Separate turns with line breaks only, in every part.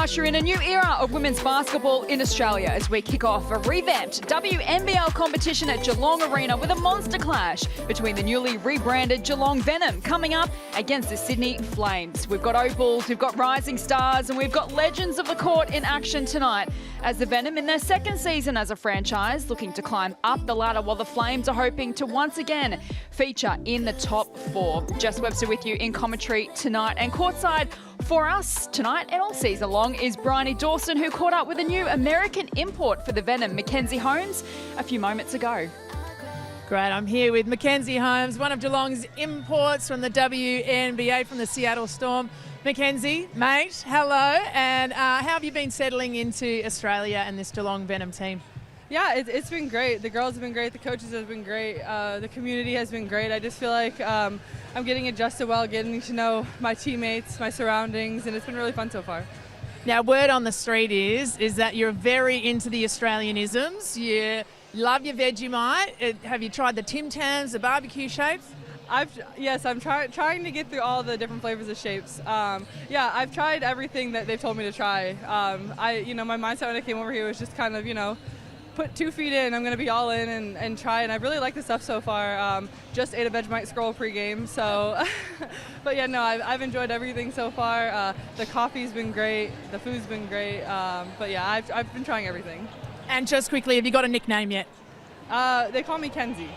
usher in a new era of women's basketball in Australia as we kick off a revamped WNBL competition at Geelong Arena with a monster clash between the newly rebranded Geelong Venom coming up against the Sydney Flames. We've got opals, we've got rising stars, and we've got legends of the court in action tonight as the Venom in their second season as a franchise looking to climb up the ladder, while the Flames are hoping to once again feature in the top four. Jess Webster with you in commentary tonight, and courtside for us tonight and all season long is Bryony Dawson, who caught up with a new American import for the Venom, Mackenzie Holmes, a few moments ago.
Great, I'm here with Mackenzie Holmes, one of Geelong's imports from the WNBA from the Seattle Storm. Mackenzie, mate, hello, and how have you been settling into Australia and this Geelong Venom team?
Yeah, it's been great. The girls have been great. The coaches have been great. The community has been great. I just feel like I'm getting adjusted well, getting to know my teammates, my surroundings, and it's been really fun so far.
Now, word on the street is that you're very into the Australianisms. You love your Vegemite. Have you tried the Tim Tams, the barbecue shapes?
Yes, I'm trying to get through all the different flavors of shapes. Yeah, I've tried everything that they've told me to try. My mindset when I came over here was just kind of, put 2 feet in, I'm going to be all in and try, and I really like the stuff so far. Just ate a Vegemite scroll pregame, so, but yeah, no, I've enjoyed everything so far. The coffee's been great, the food's been great, but yeah, I've been trying everything.
And just quickly, have you got a nickname yet?
They call me Kenzie.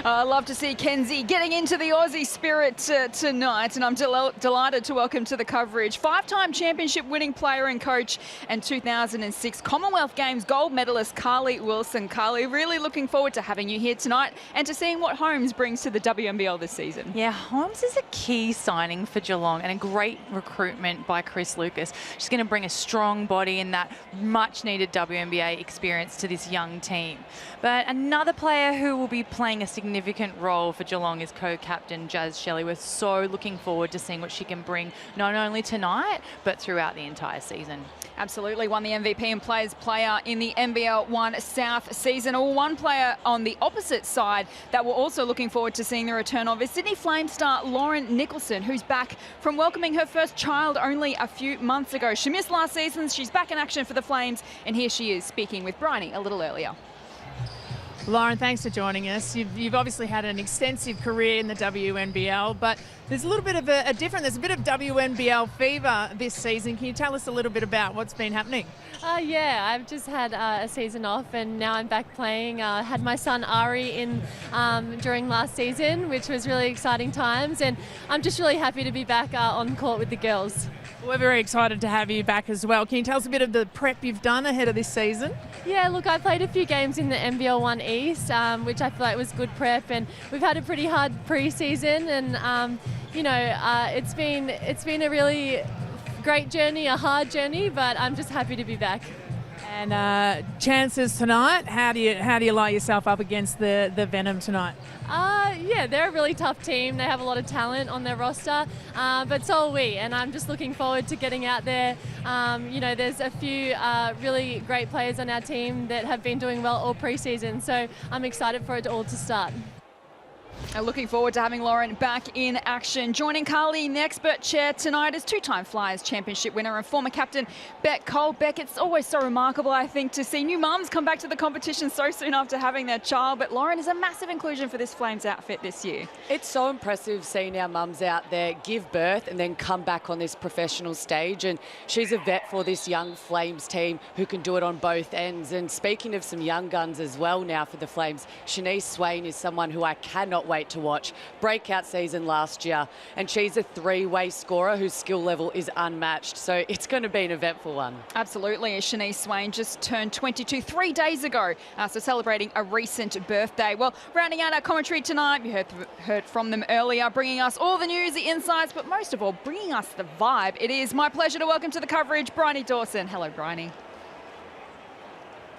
I love to see Kenzie getting into the Aussie spirit tonight, and I'm delighted to welcome to the coverage 5-time championship winning player and coach and 2006 Commonwealth Games gold medalist Carly Wilson. Carly, really looking forward to having you here tonight and to seeing what Holmes brings to the WNBL this season.
Yeah, Holmes is a key signing for Geelong and a great recruitment by Chris Lucas. She's going to bring a strong body and that much needed WNBA experience to this young team. But another player who will be playing a significant role for Geelong is co-captain Jazz Shelley. We're so looking forward to seeing what she can bring not only tonight but throughout the entire season.
Absolutely, won the MVP and Players Player in the NBL1 South season. Or one player on the opposite side that we're also looking forward to seeing the return of is Sydney Flame star Lauren Nicholson, who's back from welcoming her first child only a few months ago. She missed last season, she's back in action for the Flames, and here she is speaking with Bryony a little earlier.
Lauren, thanks for joining us. You've obviously had an extensive career in the WNBL, but there's a little bit of a different, there's a bit of WNBL fever this season. Can you tell us a little bit about what's been happening?
Yeah, I've just had a season off and now I'm back playing. Had my son Ari in during last season, which was really exciting times, and I'm just really happy to be back on court with the girls.
We're very excited to have you back as well. Can you tell us a bit of the prep you've done ahead of this season?
Yeah, look, I played a few games in the NBL1 East, which I feel like was good prep, and we've had a pretty hard pre-season, and it's been a really great journey, a hard journey, but I'm just happy to be back.
And chances tonight, how do you lie yourself up against the Venom tonight?
Yeah, they're a really tough team. They have a lot of talent on their roster, but so are we, and I'm just looking forward to getting out there. There's a few really great players on our team that have been doing well all pre-season, so I'm excited for it all to start.
Looking forward to having Lauren back in action. Joining Carly in the expert chair tonight is 2-time Flyers Championship winner and former captain Beck Cole. Beck, it's always so remarkable, I think, to see new mums come back to the competition so soon after having their child, but Lauren is a massive inclusion for this Flames outfit this year.
It's so impressive seeing our mums out there give birth and then come back on this professional stage, and she's a vet for this young Flames team who can do it on both ends. And speaking of some young guns as well now for the Flames, Shanice Swain is someone who I cannot wait to watch. Breakout season last year, and she's a 3-way scorer whose skill level is unmatched, so it's going to be an eventful one.
Absolutely. Shanice Swain just turned 22 3 days ago, so celebrating a recent birthday. Well, rounding out our commentary tonight, you heard from them earlier, bringing us all the news, the insights, but most of all, bringing us the vibe. It is my pleasure to welcome to the coverage Bryony Dawson. Hello, Bryony.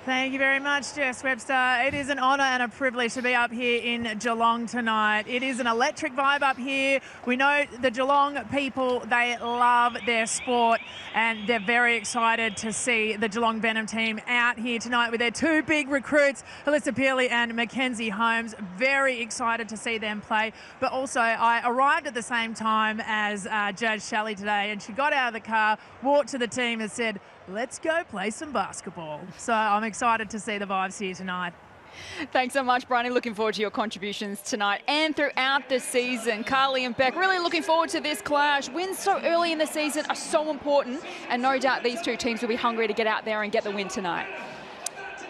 Thank you very much, Jess Webster. It is an honour and a privilege to be up here in Geelong tonight. It is an electric vibe up here. We know the Geelong people, they love their sport and they're very excited to see the Geelong Venom team out here tonight with their two big recruits, Alyssa Pearley and Mackenzie Holmes. Very excited to see them play. But also, I arrived at the same time as Jazz Shelley today, and she got out of the car, walked to the team and said, let's go play some basketball. So I'm excited to see the vibes here tonight.
Thanks so much, Bryony. Looking forward to your contributions tonight and throughout the season. Carly and Beck, really looking forward to this clash. Wins so early in the season are so important, and no doubt these two teams will be hungry to get out there and get the win tonight.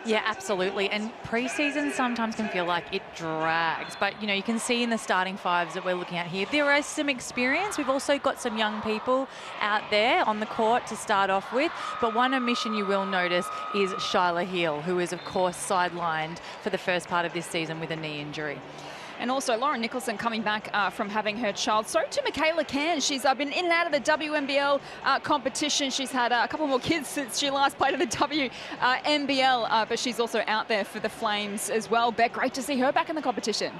Yeah, absolutely. And pre-season sometimes can feel like it drags. But, you know, you can see in the starting fives that we're looking at here, there is some experience. We've also got some young people out there on the court to start off with. But one omission you will notice is Shyla Heal, who is, of course, sidelined for the first part of this season with a knee injury.
And also Lauren Nicholson coming back from having her child. So to Michaela Can. She's been in and out of the WNBL competition. She's had a couple more kids since she last played at the WNBL, but she's also out there for the Flames as well. Beck, great to see her back in the competition.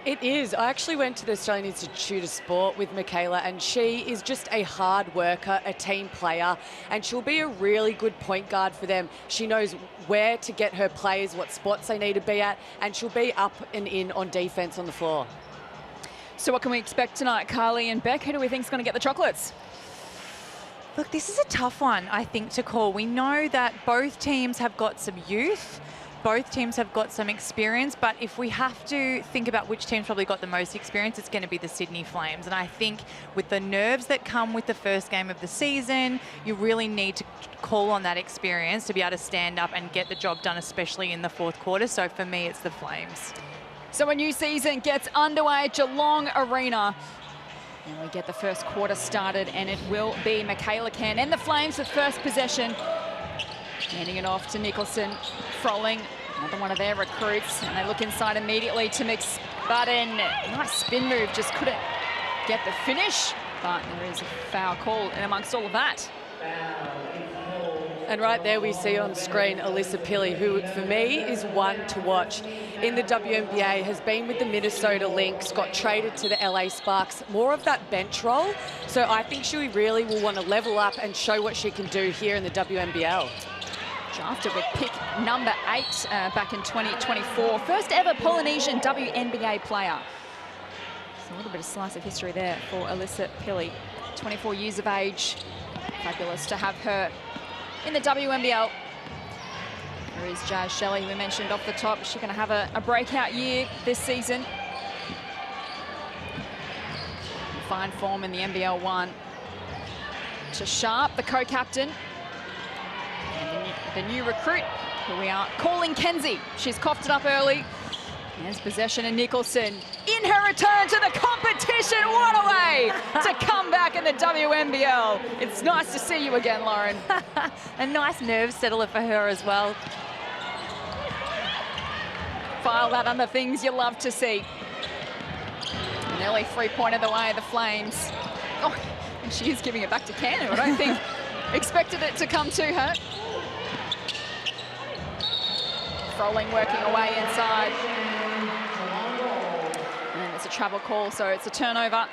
It is. I actually went to the Australian Institute of Sport with Michaela, and she is just a hard worker, a team player, and she'll be a really good point guard for them. She knows where to get her players, what spots they need to be at, and she'll be up and in on defence on the floor.
So what can we expect tonight, Carly and Beck? Who do we think is going to get the chocolates?
Look, this is a tough one, I think, to call. We know that both teams have got some youth. Both teams have got some experience, but if we have to think about which team's probably got the most experience, it's going to be the Sydney Flames. And I think with the nerves that come with the first game of the season, you really need to call on that experience to be able to stand up and get the job done, especially in the fourth quarter. So for me, it's the Flames.
So a new season gets underway at Geelong Arena. And we get the first quarter started, and it will be Michaela Can and the Flames with first possession. Handing it off to Nicholson. Froling, another one of their recruits. And they look inside immediately to McSpadden. Nice spin move, just couldn't get the finish. But there is a foul call in amongst all of that.
And right there we see on screen Alyssa Pearley, who for me is one to watch in the WNBA, has been with the Minnesota Lynx, got traded to the LA Sparks, more of that bench role. So I think she really will want to level up and show what she can do here in the WNBL.
Drafted with pick number 8 back in 2024. First ever Polynesian WNBA player. So a little bit of slice of history there for Alyssa Pearley. 24 years of age. Fabulous to have her in the WNBL. There is Jazz Shelley, we mentioned off the top. She's going to have a breakout year this season. Fine form in the NBL 1. To Sharp, the co-captain. And the new recruit, who we are calling Kenzie. She's coughed it up early. There's possession of Nicholson. In her return to the competition, what a way to come back in the WNBL. It's nice to see you again, Lauren.
A nice nerve settler for her as well.
File that under things you love to see. An early three-pointer the way of the Flames. Oh, and she is giving it back to Cannon. I don't think expected it to come to her. Froling working away inside. And it's a travel call, so it's a turnover.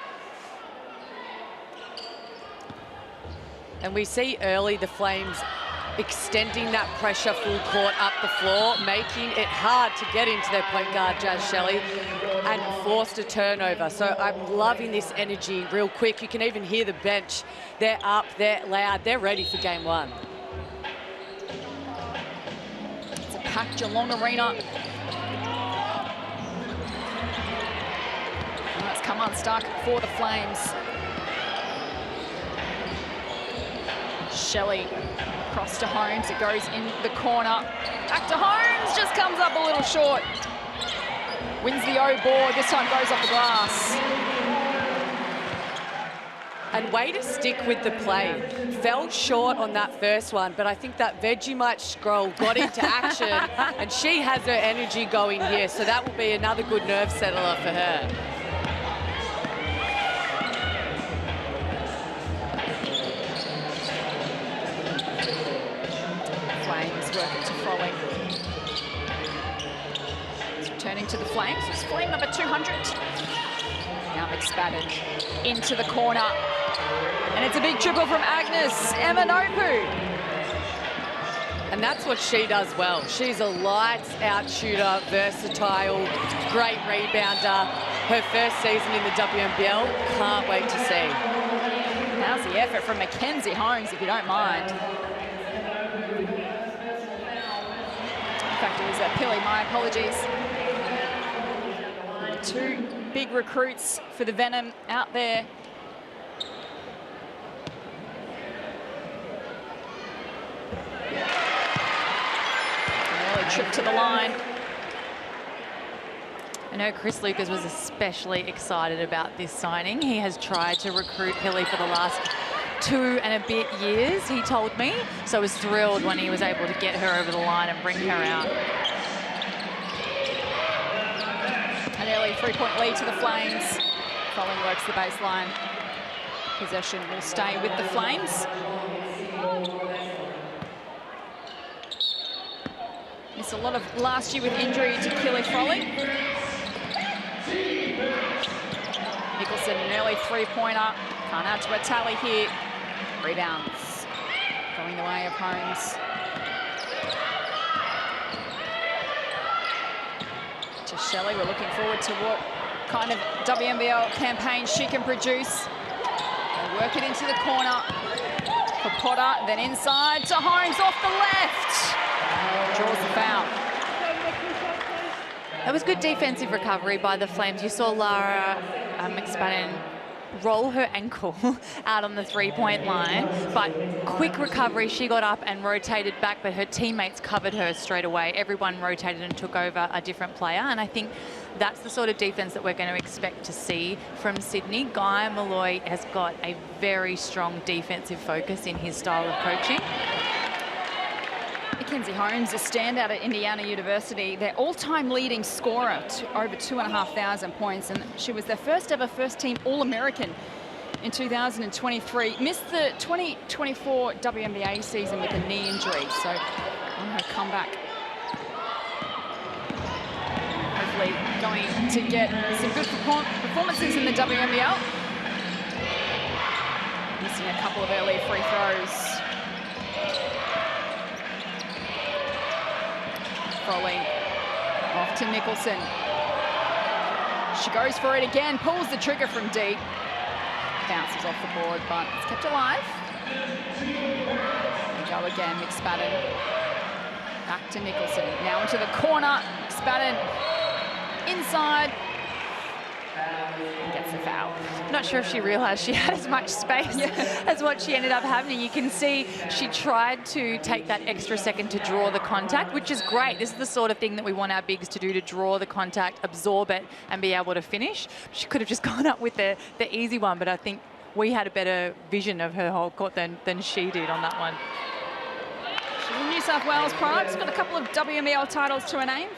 And we see early the Flames extending that pressure full court up the floor, making it hard to get into their point guard, Jazz Shelley, and forced a turnover. So I'm loving this energy real quick. You can even hear the bench. They're up, they're loud, they're ready for game one.
It's a packed Geelong Arena. And that's come unstuck for the Flames. Shelley across to Holmes. It goes in the corner. Back to Holmes. Just comes up a little short. Wins the O board. This time goes off the glass.
And way to stick with the play. Fell short on that first one, but I think that Vegemite scroll got into action, and she has her energy going here, so that will be another good nerve settler for her.
Flames working to Froling. Turning to the Flames, it's flame number 200. Now McSpadden into the corner. And it's a big triple from Agnes Emanopu.
And that's what she does well. She's a lights-out shooter, versatile, great rebounder. Her first season in the WNBL, can't wait to see.
How's the effort from Mackenzie Holmes, if you don't mind? In fact, it was Pilly, my apologies. Two big recruits for the Venom out there. Trip to the line.
I know Chris Lucas was especially excited about this signing. He has tried to recruit Pilly for the last 2 and a bit years, he told me. So I was thrilled when he was able to get her over the line and bring her out.
An early 3-point lead to the Flames. Foley works the baseline. Possession will stay with the Flames. Missed a lot of last year with injury to Kelly Froley. Nicholson, an early 3-pointer. Can't add to a tally here. Rebounds going the way of Holmes. To Shelley, we're looking forward to what kind of WNBL campaign she can produce. They work it into the corner for Potter, then inside to Holmes off the left. Draws the foul.
That was good defensive recovery by the Flames. You saw Lara McSpadden roll her ankle out on the 3-point line, but quick recovery. She got up and rotated back, but her teammates covered her straight away. Everyone rotated and took over a different player, and I think that's the sort of defense that we're going to expect to see from Sydney. Guy Malloy has got a very strong defensive focus in his style of coaching.
Mackenzie Holmes, a standout at Indiana University, their all-time leading scorer, over 2,500 points, and she was their first ever first-team All-American in 2023. Missed the 2024 WNBA season with a knee injury, so on her comeback, hopefully going to get some good performances in the WNBL. Missing a couple of early free throws. Froley off to Nicholson. She goes for it again, pulls the trigger from deep. Bounces off the board, but it's kept alive. And go again, McSpadden. Back to Nicholson. Now into the corner. McSpadden inside. And gets the foul.
Not sure if she realised she had as much space as what she ended up having. You can see she tried to take that extra second to draw the contact, which is great. This is the sort of thing that we want our bigs to do, to draw the contact, absorb it, and be able to finish. She could have just gone up with the easy one, but I think we had a better vision of her whole court than she did on that one.
She's a New South Wales product. She's got a couple of WNBL titles to her name.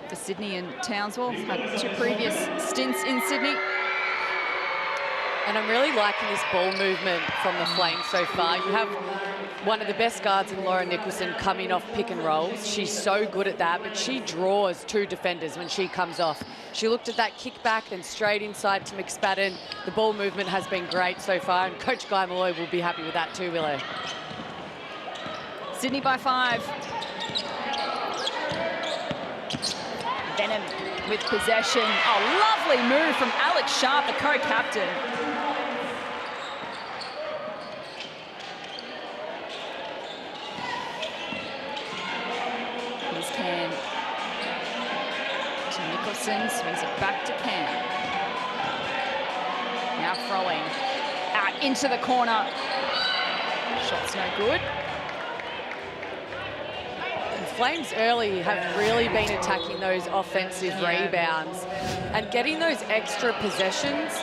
For Sydney and Townsville, had 2 previous stints in Sydney.
And I'm really liking this ball movement from the Flames so far. You have one of the best guards in Laura Nicholson coming off pick and rolls. She's so good at that, but she draws 2 defenders when she comes off. She looked at that kickback and straight inside to McSpadden. The ball movement has been great so far, and Coach Guy Malloy will be happy with that too, Willow.
Sydney by 5. Venom with possession. Oh, lovely move from Alex Sharp, the co-captain. Here's Cam. To Nicholson, swings it back to Cam. Now throwing out into the corner. Shot's no good.
Flames early have really been attacking those offensive rebounds, and getting those extra possessions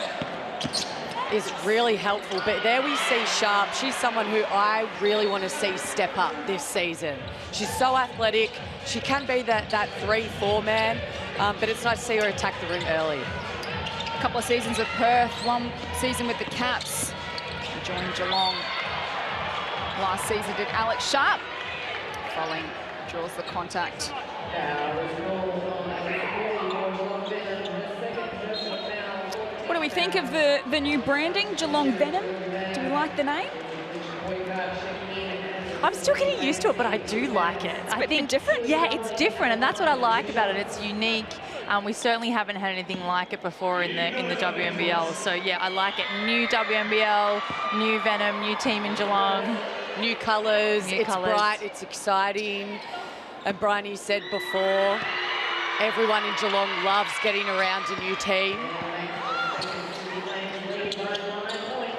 is really helpful. But there we see Sharp. She's someone who I really want to see step up this season. She's so athletic. She can be that 3-4 man, but it's nice to see her attack the rim early.
A couple of seasons with Perth, 1 season with the Caps. She joined Geelong. Last season did Alex Sharp. Following draws the contact. What do we think of the new branding, Geelong Venom? Do we like the name?
I'm still getting used to it, but I do like it.
I think different.
Yeah, it's different, and that's what I like about it. It's unique. We certainly haven't had anything like it before in the WNBL. So yeah, I like it. New WNBL, new Venom, new team in Geelong,
new colours. It's bright. It's exciting. And Bryony said before, everyone in Geelong loves getting around a new team.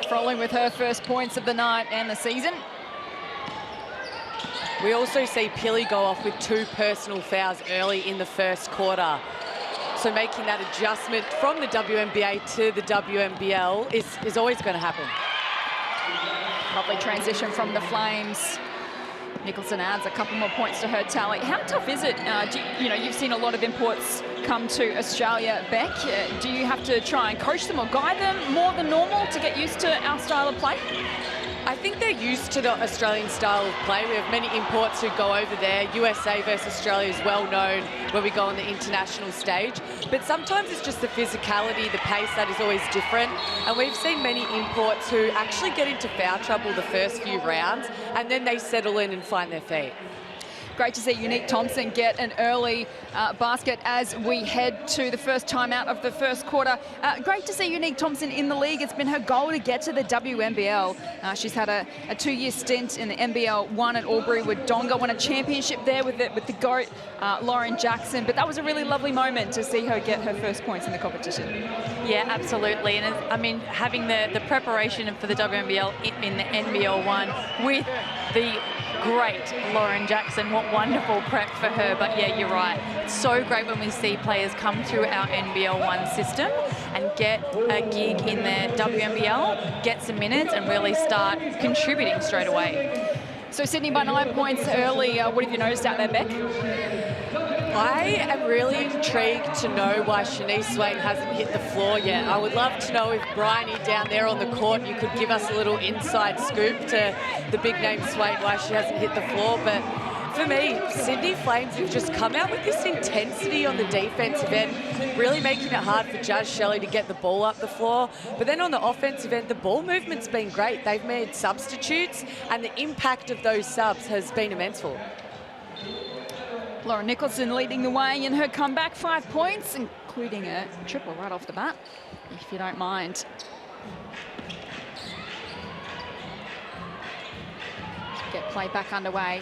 Froling with her first points of the night and the season.
We also see Pili go off with 2 personal fouls early in the first quarter. So making that adjustment from the WNBA to the WNBL is always going to happen.
Lovely transition from the Flames. Nicholson adds a couple more points to her tally. How tough is it? You've seen a lot of imports come to Australia, Beck. Do you have to try and coach them or guide them more than normal to get used to our style of play?
I think they're used to the Australian style of play. We have many imports who go over there. USA versus Australia is well known when we go on the international stage. But sometimes it's just the physicality, the pace that is always different. And we've seen many imports who actually get into foul trouble the first few rounds and then they settle in and find their feet.
Great to see Unique Thompson get an early basket as we head to the first timeout of the first quarter. Great to see Unique Thompson in the league. It's been her goal to get to the WNBL. She's had a 2-year stint in the NBL1 at Albury with Donga, won a championship there with the GOAT, Lauren Jackson. But that was a really lovely moment to see her get her first points in the competition.
Yeah, absolutely. And I mean, having the preparation for the WNBL in the NBL1 with the great Lauren Jackson, what wonderful prep for her. But yeah, you're right. It's so great when we see players come through our NBL1 system and get a gig in the WNBL, get some minutes and really start contributing straight away.
So Sydney by 9 points early. What have you noticed out there, Beck?
I am really intrigued to know why Shanice Swain hasn't hit the floor yet. I would love to know if Bryony down there on the court, you could give us a little inside scoop to the big name Swain, why she hasn't hit the floor. But for me, Sydney Flames have just come out with this intensity on the defensive end, really making it hard for Jazz Shelley to get the ball up the floor. But then on the offensive end, the ball movement's been great. They've made substitutes, and the impact of those subs has been immense for them.
Lauren Nicholson leading the way in her comeback, 5 points, including a triple right off the bat, if you don't mind. Get play back underway.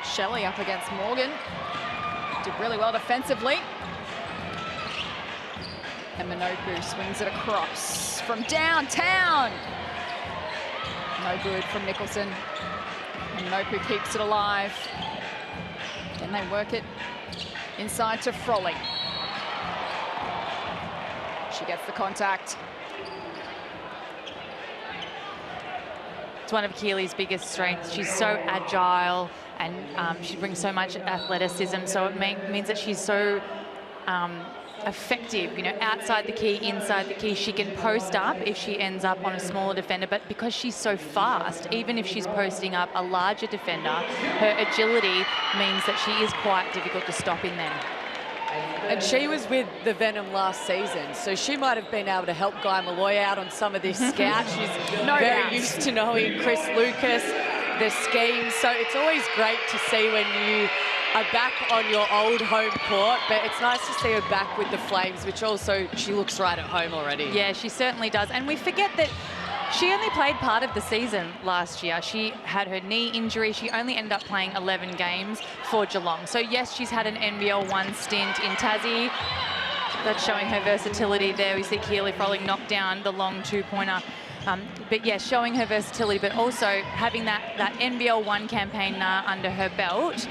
Shelley up against Morgan. Did really well defensively. And Minopu swings it across from downtown. No good from Nicholson. And Minopu keeps it alive. Then they work it inside to Froling. She gets the contact.
It's one of Keely's biggest strengths. She's so agile and she brings so much athleticism. So it means that she's so effective, outside the key, inside the key. She can post up if she ends up on a smaller defender, but because she's so fast, even if she's posting up a larger defender, her agility means that she is quite difficult to stop in there.
And she was with the Venom last season, so she might have been able to help Guy Malloy out on some of this scout. She's very used to knowing Chris Lucas, the scheme, so it's always great to see when you are back on your old home court, but it's nice to see her back with the Flames, which also she looks right at home already.
Yeah, she certainly does. And we forget that she only played part of the season last year. She had her knee injury. She only ended up playing 11 games for Geelong. So yes, she's had an NBL1 stint in Tassie. That's showing her versatility there. We see Keely Froling knock down the long two-pointer. But yeah, showing her versatility, but also having that NBL1 campaign under her belt.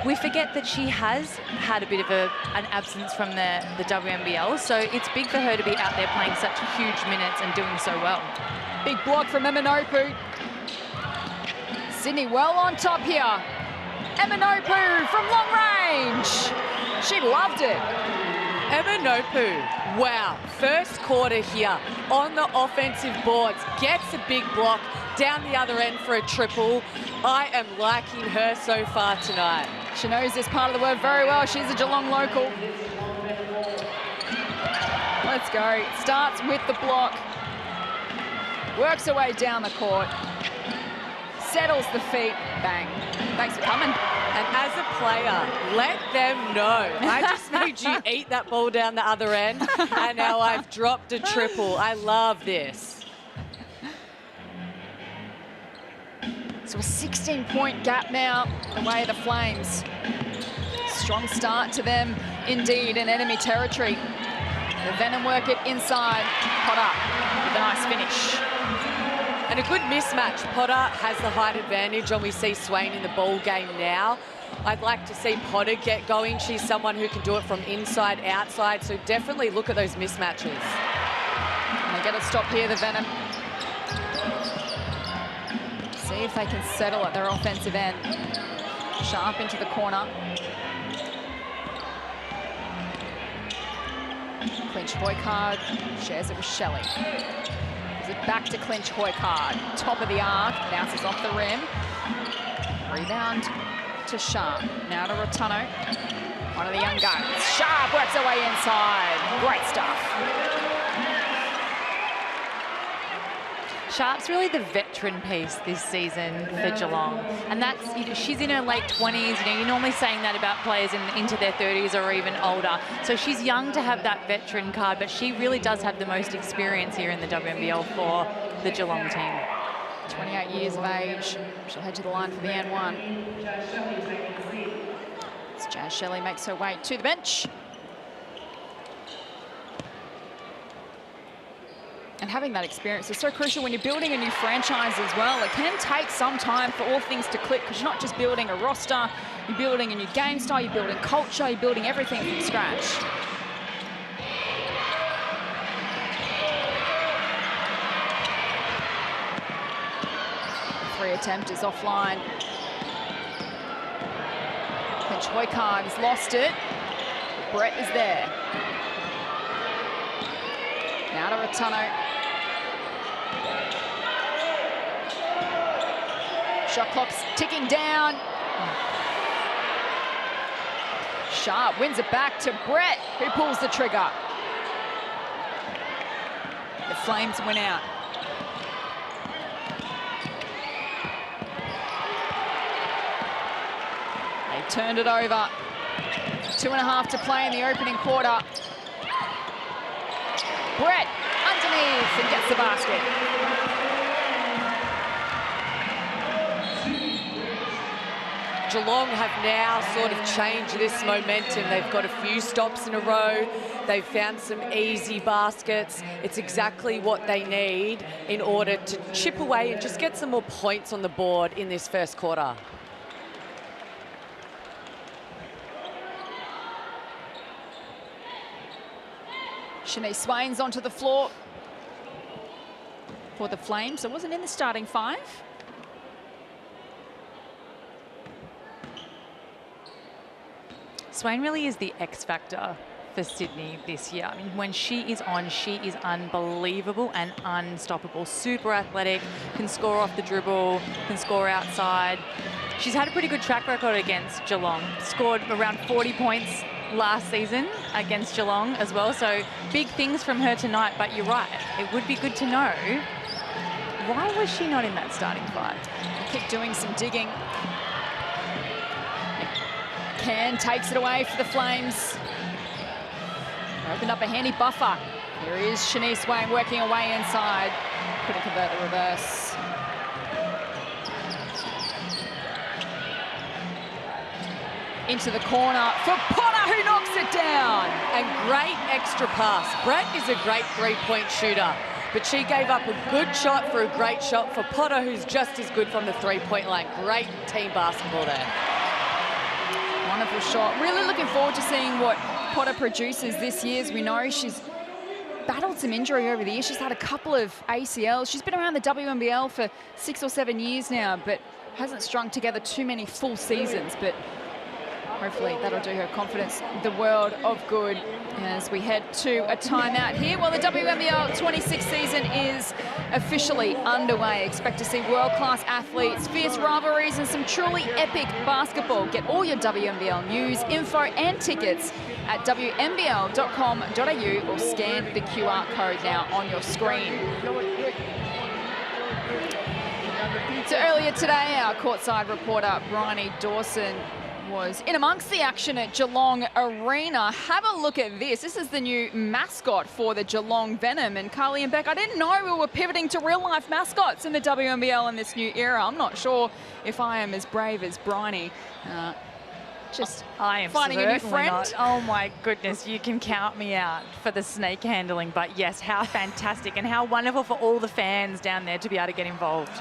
We forget that she has had a bit of an absence from the WNBL, so it's big for her to be out there playing such huge minutes and doing so well.
Big block from Eminopu. Sydney well on top here. Eminopu from long range. She loved it.
Emanopu, wow, first quarter here on the offensive boards, gets a big block down the other end for a triple. I am liking her so far tonight.
She knows this part of the word very well. She's a Geelong local. Let's go. Starts with the block. Works her way down the court. Settles the feet. Bang. Thanks for coming.
And as a player, let them know. I just made you eat that ball down the other end, and now I've dropped a triple. I love this.
So a 16-point gap now, the way of the Flames. Strong start to them, indeed, in enemy territory. The Venom work it inside. Potter with a nice finish.
And a good mismatch. Potter has the height advantage, and we see Swain in the ball game now. I'd like to see Potter get going. She's someone who can do it from inside, outside, so definitely look at those mismatches.
And they get a stop here, the Venom. See if they can settle at their offensive end. Sharp into the corner. Clinch Hoycard shares it with Shelley. Gives it back to Clinch Hoycard. Top of the arc, bounces off the rim. Rebound to Sharp. Now to Rotunno. One of the young guns. Sharp works her way inside. Great stuff.
Sharp's really the veteran piece this season for Geelong, and that's, you know, she's in her late 20s. You know, you're normally saying that about players into their 30s or even older. So she's young to have that veteran card, but she really does have the most experience here in the WNBL for the Geelong team.
28 years of age. She'll head to the line for the N1. As Jazz Shelley makes her way to the bench. And having that experience is so crucial when you're building a new franchise as well. It can take some time for all things to click, because you're not just building a roster, you're building a new game style, you're building culture, you're building everything from scratch. The free attempt is offline. Clinch Hoycard has lost it. Brett is there. Now to Rotunno. Shot clock's ticking down. Sharp wins it back to Brett, who pulls the trigger. The Flames win out. They turned it over. 2.5 to play in the opening quarter. Brett underneath and gets the basket.
Geelong have now sort of changed this momentum. They've got a few stops in a row. They've found some easy baskets. It's exactly what they need in order to chip away and just get some more points on the board in this first quarter.
Shanice Swain's onto the floor for the Flames. It wasn't in the starting five.
Swain really is the X factor for Sydney this year. I mean, when she is on, she is unbelievable and unstoppable. Super athletic, can score off the dribble, can score outside. She's had a pretty good track record against Geelong. Scored around 40 points last season against Geelong as well. So big things from her tonight, but you're right. It would be good to know, why was she not in that starting five?
Keep doing some digging. Can takes it away for the Flames. Opened up a handy buffer. Here is Shanice Swain working away inside. Couldn't convert the reverse. Into the corner for Potter, who knocks it down.
And great extra pass. Brett is a great three-point shooter, but she gave up a good shot for a great shot for Potter, who's just as good from the three-point line. Great team basketball there.
Wonderful shot. Really looking forward to seeing what Potter produces this year. As we know, she's battled some injury over the years. She's had a couple of ACLs. She's been around the WNBL for 6 or 7 years now, but hasn't strung together too many full seasons. But Hopefully that'll do her confidence the world of good as we head to a timeout here. Well, the WNBL 26 season is officially underway. Expect to see world-class athletes, fierce rivalries, and some truly epic basketball. Get all your WNBL news, info, and tickets at WNBL.com.au or scan the QR code now on your screen. So earlier today, our courtside reporter, Bryony Dawson, was in amongst the action at Geelong Arena. Have a look at this. This is the new mascot for the Geelong Venom. And Carly and Beck, I didn't know we were pivoting to real-life mascots in the WNBL in this new era. I'm not sure if I am as brave as Bryony.
I am
finding a new friend.
not. Oh my goodness, you can count me out for the snake handling. But yes, how fantastic and how wonderful for all the fans down there to be able to get involved.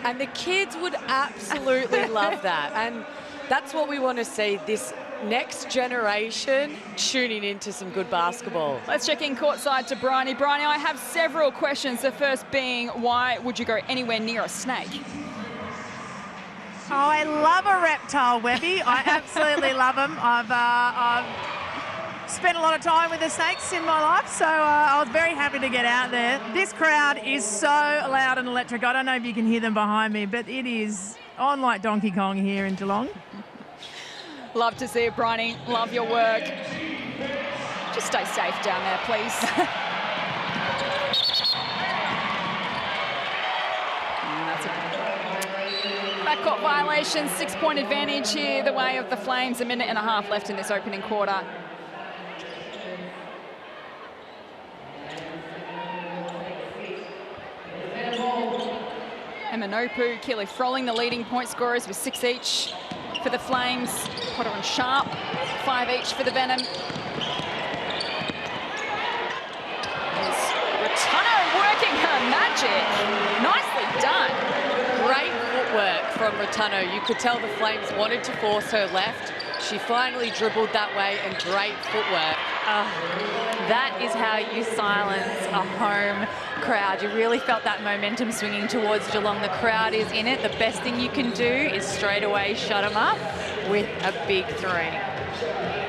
And the kids would absolutely love that. And that's what we want to see, this next generation tuning into some good basketball.
Let's check in courtside to Bryony. Bryony, I have several questions. The first being, why would you go anywhere near a snake?
Oh, I love a reptile, Webby. I absolutely love them. I've spent a lot of time with the snakes in my life, so I was very happy to get out there. This crowd is so loud and electric. I don't know if you can hear them behind me, but it is on like Donkey Kong here in Geelong.
Love to see it, Bryony. Love your work. Just stay safe down there, please. That's a backcourt violation, 6-point advantage here, the way of the Flames. A minute and a half left in this opening quarter. Emanopu, Keely Froling, the leading point scorers with 6 each for the Flames. Potter and Sharp, 5 each for the Venom. There's Rotano working her magic. Nicely done.
Great footwork from Rotano. You could tell the Flames wanted to force her left. She finally dribbled that way, and great footwork.
That is how you silence a home crowd. You really felt that momentum swinging towards Geelong. The crowd is in it. The best thing you can do is straight away shut them up with a big three.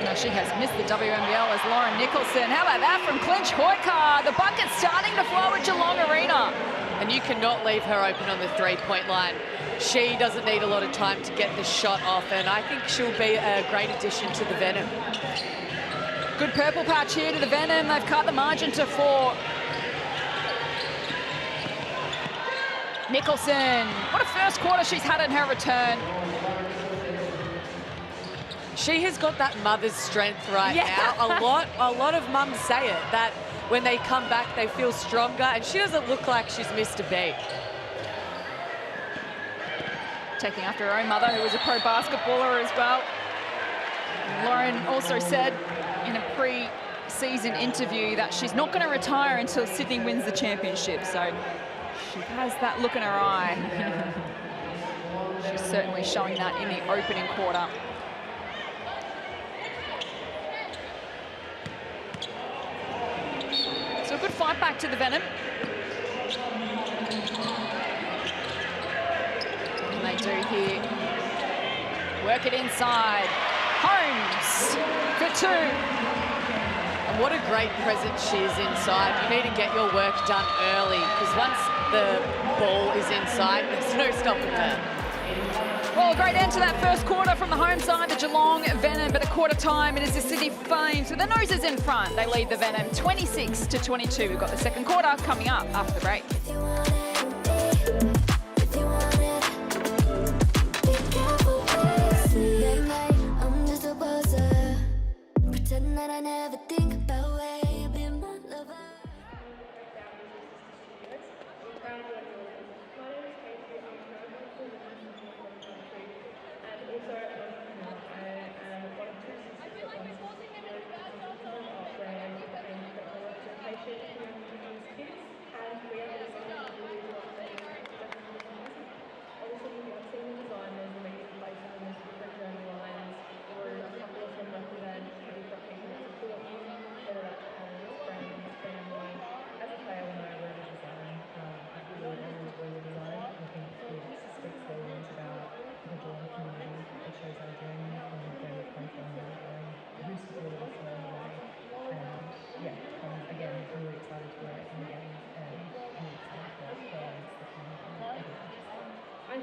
Now she has missed the WNBL as Lauren Nicholson. How about that from Clinch Hoykar? The bucket's starting to flow at Geelong Arena.
And you cannot leave her open on the three-point line. She doesn't need a lot of time to get the shot off, and I think she'll be a great addition to the Venom.
Good purple patch here to the Venom. They've cut the margin to 4. Nicholson, what a first quarter she's had in her return.
She has got that mother's strength right now. A lot of mums say it, that when they come back, they feel stronger, and she doesn't look like she's missed a beat.
Taking after her own mother, who was a pro basketballer as well. Lauren also said in a pre-season interview that she's not going to retire until Sydney wins the championship. So she has that look in her eye. She's certainly showing that in the opening quarter. So a good fight back to the Venom. And they do here. Work it inside. Holmes for 2.
And what a great presence she is inside. You need to get your work done early, because once the ball is inside, there's no stopping her.
Well, a great end to that first quarter from the home side, the Geelong Venom, but at quarter time, it is the Sydney Flames with the noses in front. They lead the Venom 26-22. We've got the second quarter coming up after the break.
That I never think about where you've been, my lover.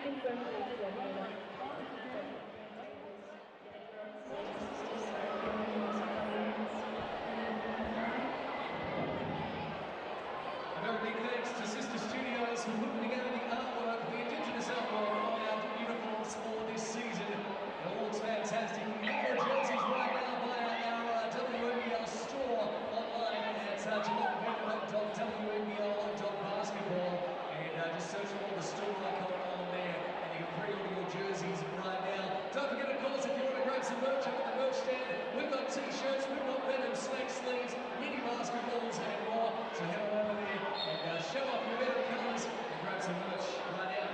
Big thanks to Sister Studios for putting together the artwork, the Indigenous artwork on our uniforms for this season. It all looks fantastic. You can get your jerseys right now via our WNBL store online at geelongvenom.WNBL.basketball. And just search for the store icon on there, and you can pre-order your jerseys right now. Don't forget, of course, if you want to grab some merch up at the merch stand, we've got t-shirts, we've got Venom slack sleeves, mini basketballs, and more. So head on over there and show off your Venom colours and grab some merch right now.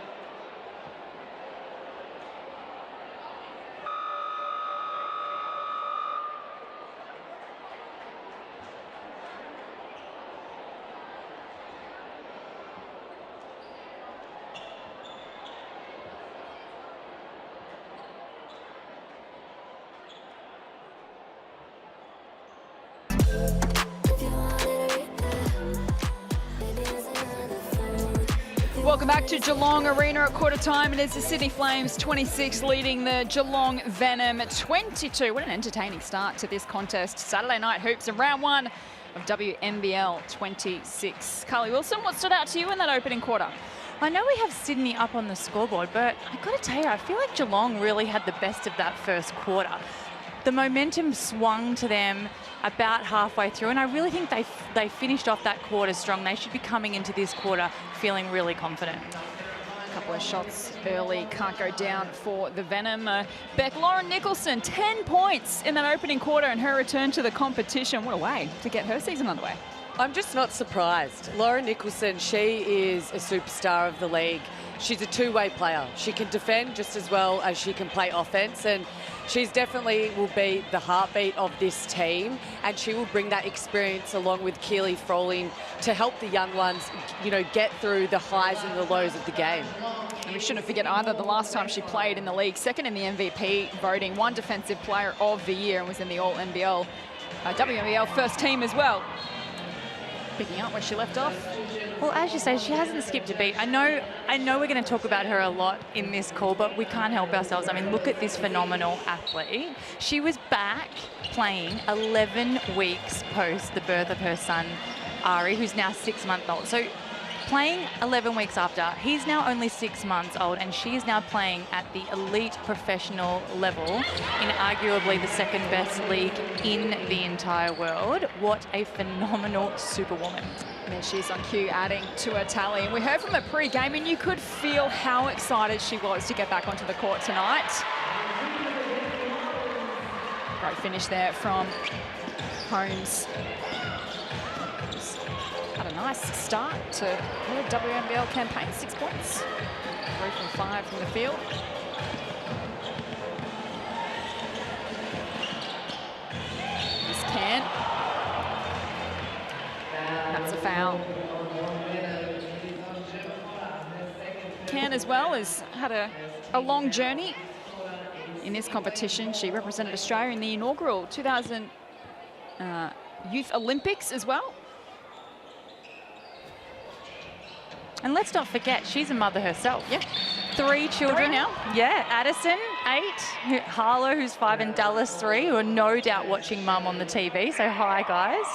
Welcome back to Geelong Arena at quarter time. It is the Sydney Flames 26 leading the Geelong Venom 22. What an entertaining start to this contest. Saturday night hoops in round one of WNBL 26. Carly Wilson, what stood out to you in that opening quarter?
I know we have Sydney up on the scoreboard, but I've got to tell you, I feel like Geelong really had the best of that first quarter. The momentum swung to them about halfway through, and I really think they finished off that quarter strong. They should be coming into this quarter feeling really confident.
A couple of shots early, can't go down for the Venom. Beck, Lauren Nicholson, 10 points in that opening quarter and her return to the competition. What a way to get her season underway.
I'm just not surprised. Lauren Nicholson, she is a superstar of the league. She's a two-way player. She can defend just as well as she can play offense, and she's definitely will be the heartbeat of this team, and she will bring that experience along with Keely Froling to help the young ones, you know, get through the highs and the lows of the game.
And we shouldn't forget either the last time she played in the league, second in the MVP voting, won Defensive Player of the Year and was in the All-NBL, WNBL first team as well. Picking up where she left off.
Well, as you say, she hasn't skipped a beat. I know we're going to talk about her a lot in this call, but we can't help ourselves. I mean, look at this phenomenal athlete. She was back playing 11 weeks post the birth of her son, Ari, who's now 6 months old. So playing 11 weeks after, he's now only 6 months old, and she is now playing at the elite professional level in arguably the second best league in the entire world. What a phenomenal superwoman.
There she is on cue, adding to her tally. And we heard from her pre-game, and you could feel how excited she was to get back onto the court tonight. Great finish there from Holmes. Had a nice start to her WNBL campaign, 6 points. 3 from 5 from the field. This can. That's a foul. Can as well has had a long journey in this competition. She represented Australia in the inaugural 2000 Youth Olympics as well.
And let's not forget, she's a mother herself.
Yeah.
3 children.
3 now.
Yeah, Addison, 8. Harlow, who's 5, and Dallas, 3, who are no doubt watching mum on the TV. So hi, guys.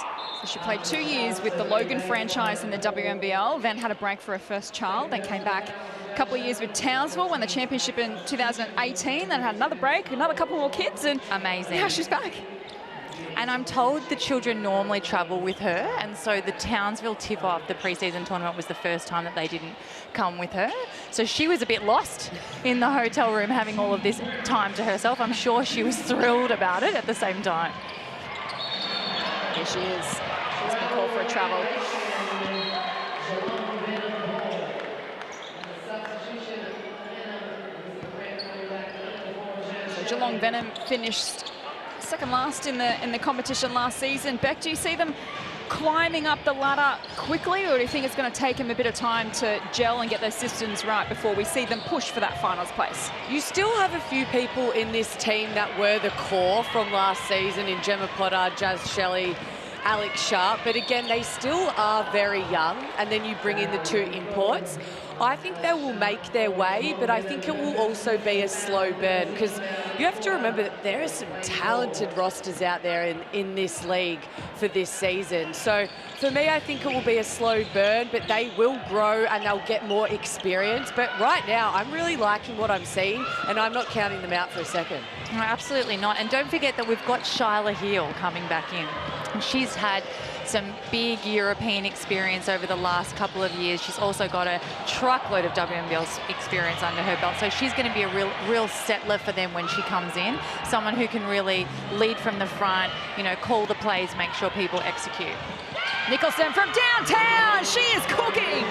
So she played 2 years with the Logan franchise in the WNBL, then had a break for her first child, then came back a couple of years with Townsville, won the championship in 2018, then had another break, another couple more kids, and
amazing.
Now she's back.
And I'm told the children normally travel with her, and so the Townsville tip-off, the pre-season tournament, was the first time that they didn't come with her. So she was a bit lost in the hotel room having all of this time to herself. I'm sure she was thrilled about it at the same time.
Here she is. She's been called for a travel. So Geelong Venom finished second last in the competition last season. Beck, do you see them climbing up the ladder quickly, or do you think it's going to take them a bit of time to gel and get their systems right before we see them push for that finals place?
You still have a few people in this team that were the core from last season in Gemma Potter, Jazz Shelley, Alex Sharp, but again, they still are very young, and then you bring in the 2 imports. I think they will make their way, but I think it will also be a slow burn because you have to remember that there are some talented rosters out there in this league for this season. So for me, I think it will be a slow burn, but they will grow and they'll get more experience. But right now, I'm really liking what I'm seeing, and I'm not counting them out for a second.
No, absolutely not. And don't forget that we've got Shyla Hill coming back in. She's had some big European experience over the last couple of years. She's also got a truckload of WNBL experience under her belt. So she's going to be a real settler for them when she comes in. Someone who can really lead from the front, you know, call the plays, make sure people execute.
Nicholson from downtown. She is cooking.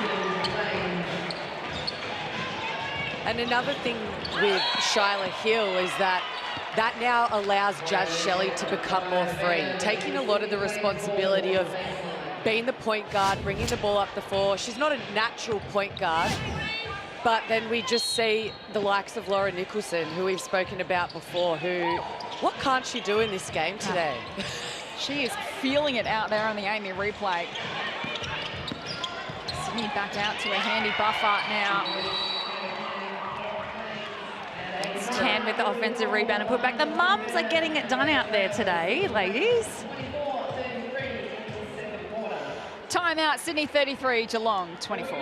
And another thing with Shyla Hill is that now allows Jazz Shelley to become more free, taking a lot of the responsibility of being the point guard, bringing the ball up the floor. She's not a natural point guard, but then we just see the likes of Laura Nicholson, who we've spoken about before, what can't she do in this game today?
She is feeling it out there on the Amy replay. Sydney back out to a handy buffer now.
10 with the offensive rebound and put back. The mums are getting it done out there today, ladies.
Timeout, Sydney 33, Geelong 24.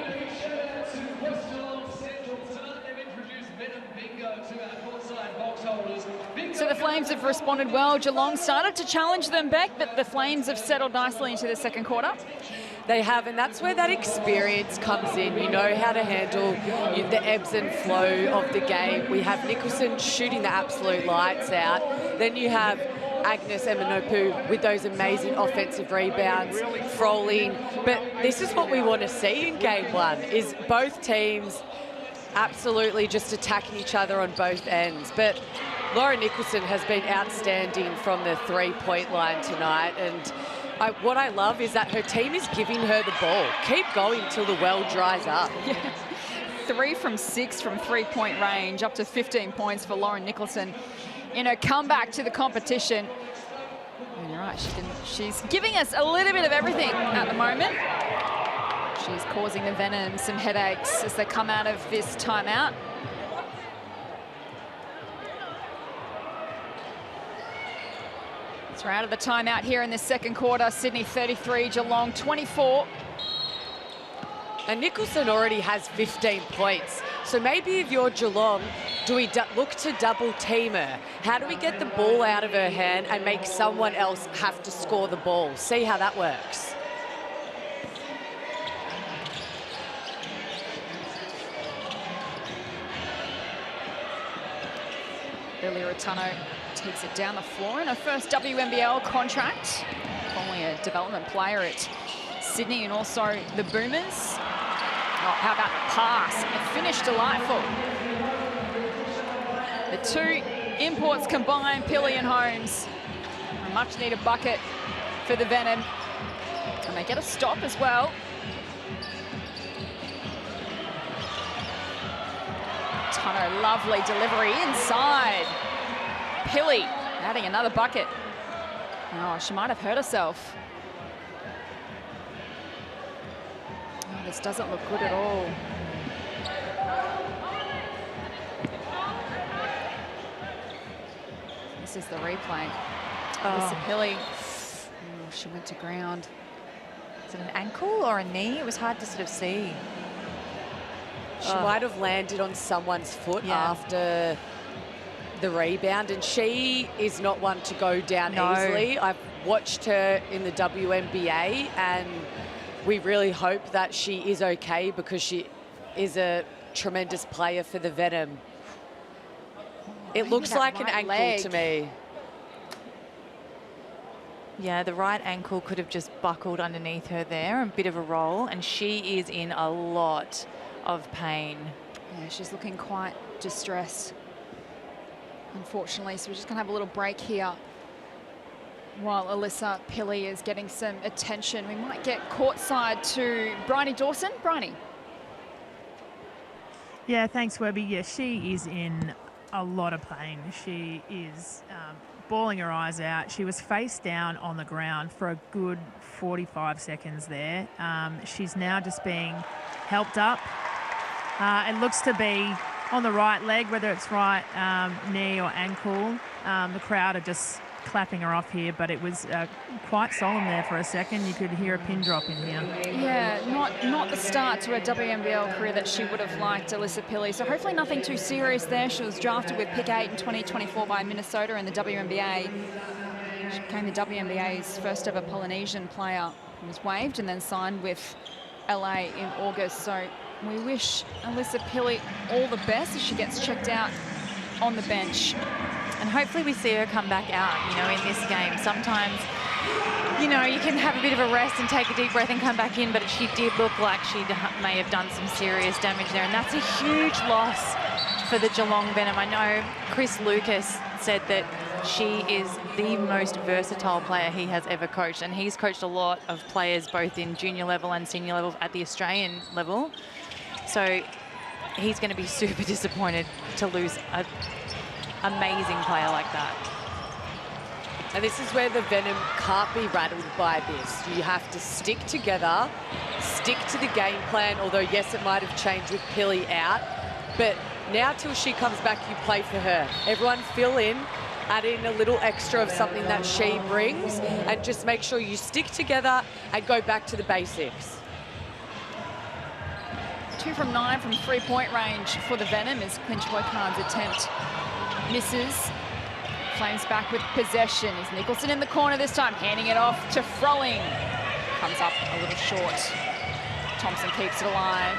So the Flames have responded well. Geelong started to challenge them back, but the Flames have settled nicely into the second quarter.
They have, and that's where that experience comes in. You know how to handle the ebbs and flow of the game. We have Nicholson shooting the absolute lights out. Then you have Agnes Eminopu with those amazing offensive rebounds, Froling. But this is what we want to see in game one, is both teams absolutely just attacking each other on both ends. But Laura Nicholson has been outstanding from the three-point line tonight, and what I love is that her team is giving her the ball. Keep going till the well dries up.
Yeah. 3 from 6 from three-point range, up to 15 points for Lauren Nicholson in her comeback to the competition. And you're right, she's giving us a little bit of everything at the moment. She's causing the Venom some headaches as they come out of this timeout. So we're out of the timeout here in the second quarter. Sydney 33, Geelong 24.
And Nicholson already has 15 points. So maybe if you're Geelong, do we look to double team her? How do we get the ball out of her hand and make someone else have to score the ball? See how that works.
Lily Rattano takes it down the floor in her first WNBL contract. Formerly a development player at Sydney and also the Boomers. Oh, how about the pass? A finish delightful. The two imports combined, Pilley and Holmes. A much needed bucket for the Venom. And they get a stop as well. Tano, lovely delivery inside. Pilley adding another bucket. Oh, she might have hurt herself. Oh, this doesn't look good at all. This is the replay. Alyssa Pilley. Oh, she went to ground.
Is it an ankle or a knee? It was hard to sort of see.
She might have landed on someone's foot after the rebound, and she is not one to go down easily. I've watched her in the WNBA, and we really hope that she is okay because she is a tremendous player for the Venom. It looks like an ankle to me.
Yeah, the right ankle could have just buckled underneath her there, a bit of a roll, and she is in a lot of pain.
Yeah, she's looking quite distressed, unfortunately. So we're just going to have a little break here while Alyssa Pilley is getting some attention. We might get courtside to Bryony Dawson. Bryony.
Yeah, thanks, Webby. Yeah, she is in a lot of pain. She is bawling her eyes out. She was face down on the ground for a good 45 seconds there. She's now just being helped up It looks to be on the right leg, whether it's right knee or ankle. The crowd are just clapping her off here, but it was quite solemn there for a second. You could hear a pin drop in here.
Yeah, not the start to her WNBL career that she would have liked, Alyssa Pilley. So hopefully nothing too serious there. She was drafted with pick 8 in 2024 by Minnesota in the WNBA. She became the WNBA's first ever Polynesian player. Was waived and then signed with LA in August. So we wish Alyssa Pilley all the best as she gets checked out on the bench.
And hopefully we see her come back out, you know, in this game. Sometimes, you know, you can have a bit of a rest and take a deep breath and come back in, but she did look like she may have done some serious damage there. And that's a huge loss for the Geelong Venom. I know Chris Lucas said that she is the most versatile player he has ever coached. And he's coached a lot of players, both in junior level and senior level at the Australian level. So he's going to be super disappointed to lose an amazing player like that.
And this is where the Venom can't be rattled by this. You have to stick together, stick to the game plan, although yes, it might have changed with Pilley out, but now till she comes back, you play for her. Everyone fill in, add in a little extra of something that she brings, and just make sure you stick together and go back to the basics.
2 from 9 from three-point range for the Venom as Clinch Boykan's attempt misses. Flames back with possession. Is Nicholson in the corner this time, handing it off to Froling. Comes up a little short. Thompson keeps it alive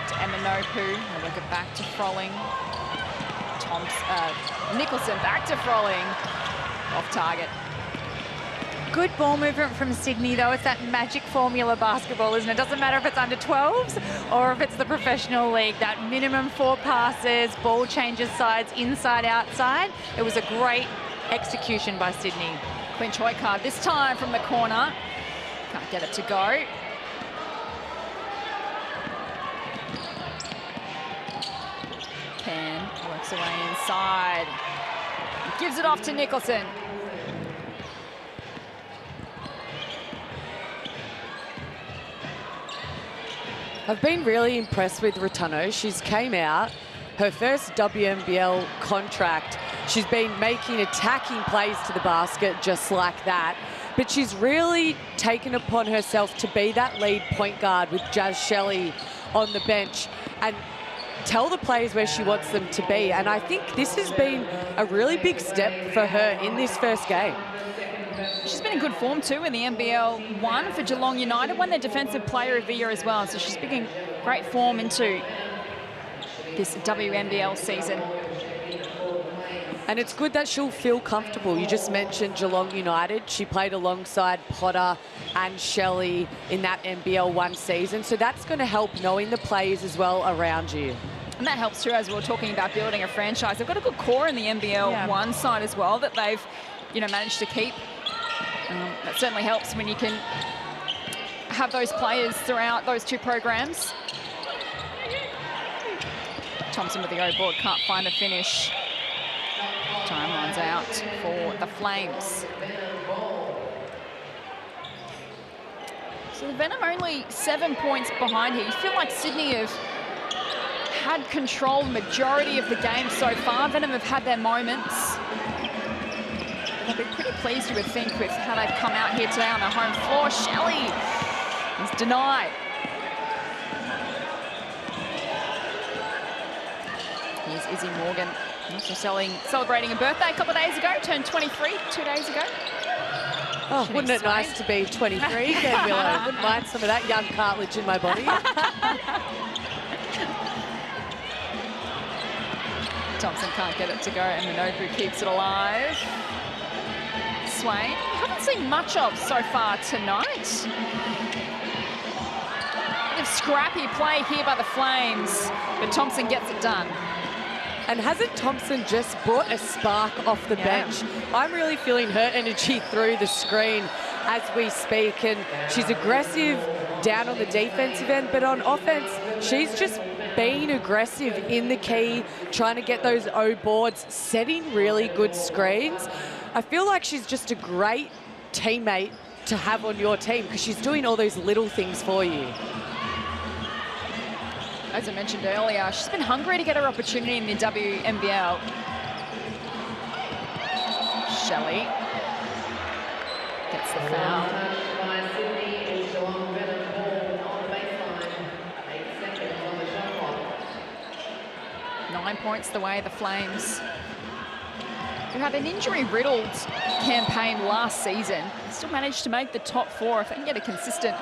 to Eminopu. They'll work it back to Froling. Nicholson back to Froling. Off target.
Good ball movement from Sydney, though. It's that magic formula basketball, isn't it? Doesn't matter if it's under 12s or if it's the professional league. That minimum 4 passes, ball changes sides, inside, outside. It was a great execution by Sydney.
Clinch Boykan this time from the corner. Can't get it to go. Pan works away inside. Gives it off to Nicholson.
I've been really impressed with Returno. She's came out, her first WNBL contract. She's been making attacking plays to the basket just like that. But she's really taken upon herself to be that lead point guard with Jazz Shelley on the bench and tell the players where she wants them to be. And I think this has been a really big step for her in this first game.
She's been in good form too in the NBL1 for Geelong United, won their Defensive Player of the Year as well. So she's bringing great form into this WNBL season.
And it's good that she'll feel comfortable. You just mentioned Geelong United. She played alongside Potter and Shelley in that NBL1 season. So that's going to help knowing the players as well around you.
And that helps too, as we were talking about building a franchise. They've got a good core in the NBL1 side as well that they've, you know, managed to keep. That certainly helps when you can have those players throughout those 2 programs. Thompson with the O board, can't find the finish. Time runs out for the Flames. So the Venom only 7 points behind here. You feel like Sydney have had control the majority of the game so far. Venom have had their moments. They'll be pretty pleased, you would think, with how they've come out here today on their home floor. Shelley is denied. Here's Izzy Morgan, also celebrating a birthday a couple of days ago, turned 23 2 days ago.
Oh, wouldn't it nice to be 23 then, Willow? Wouldn't mind some of that young cartilage in my body.
Thompson can't get it to go, and Minobu keeps it alive. Swain, haven't seen much of so far tonight. Bit of scrappy play here by the Flames, but Thompson gets it done.
And hasn't Thompson just brought a spark off the bench? I'm really feeling her energy through the screen as we speak, and she's aggressive down on the defensive end, but on offense, she's just being aggressive in the key, trying to get those O boards, setting really good screens. I feel like she's just a great teammate to have on your team because she's doing all those little things for you.
As I mentioned earlier, she's been hungry to get her opportunity in the WNBL. Shelley gets the foul. 9 points the way the Flames, who had an injury-riddled campaign last season, still managed to make the top 4 if they can get a consistent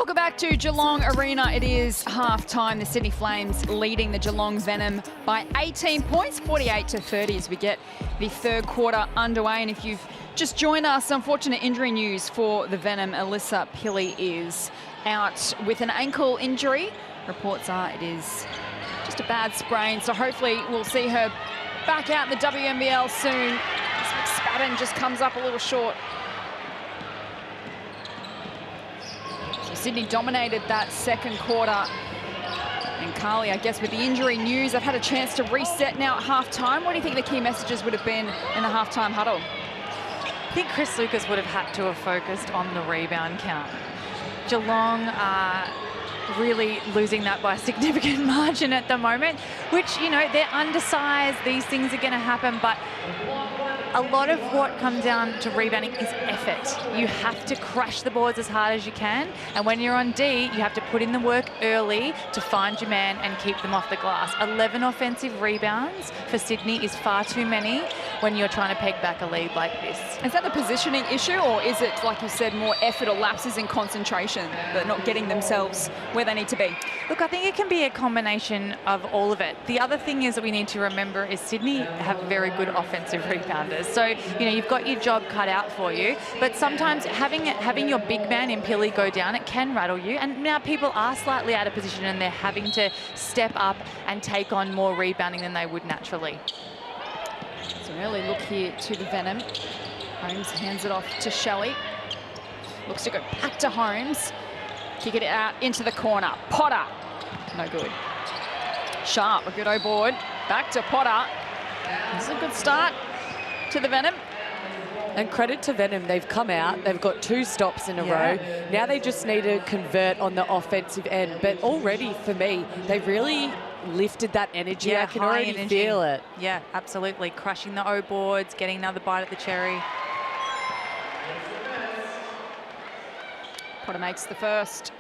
Welcome back to Geelong Arena. It is half-time. The Sydney Flames leading the Geelong Venom by 18 points, 48-30 as we get the third quarter underway. And if you've just joined us, unfortunate injury news for the Venom. Alyssa Pilley is out with an ankle injury. Reports are it is just a bad sprain, so hopefully we'll see her back out in the WNBL soon. McSpadden just comes up a little short. So Sydney dominated that second quarter. And Carly, I guess with the injury news, I've had a chance to reset now at halftime. What do you think the key messages would have been in the halftime huddle?
I think Chris Lucas would have had to have focused on the rebound count. Geelong are really losing that by a significant margin at the moment, which, you know, they're undersized. These things are going to happen, but a lot of what comes down to rebounding is effort. You have to crash the boards as hard as you can, and when you're on D, you have to put in the work early to find your man and keep them off the glass. 11 offensive rebounds for Sydney is far too many when you're trying to peg back a lead like this.
Is that the positioning issue, or is it, like you said, more effort or lapses in concentration, that not getting themselves where they need to be?
Look, I think it can be a combination of all of it. The other thing is that we need to remember is Sydney have very good offensive rebounders. So, you know, you've got your job cut out for you, but sometimes having your big man in Pilley go down, it can rattle you. And now people are slightly out of position and they're having to step up and take on more rebounding than they would naturally.
So an early look here to the Venom. Holmes hands it off to Shelley. Looks to go back to Holmes. Kick it out into the corner. Potter. No good. Sharp, a good O board. Back to Potter. This is a good start to the Venom.
And credit to Venom, they've come out, they've got 2 stops in a row. Now they just need to convert on the offensive end. But already, for me, they've really lifted that energy. I can already feel it.
Yeah, absolutely. Crushing the O boards, getting another bite at the cherry.
Potter makes the first.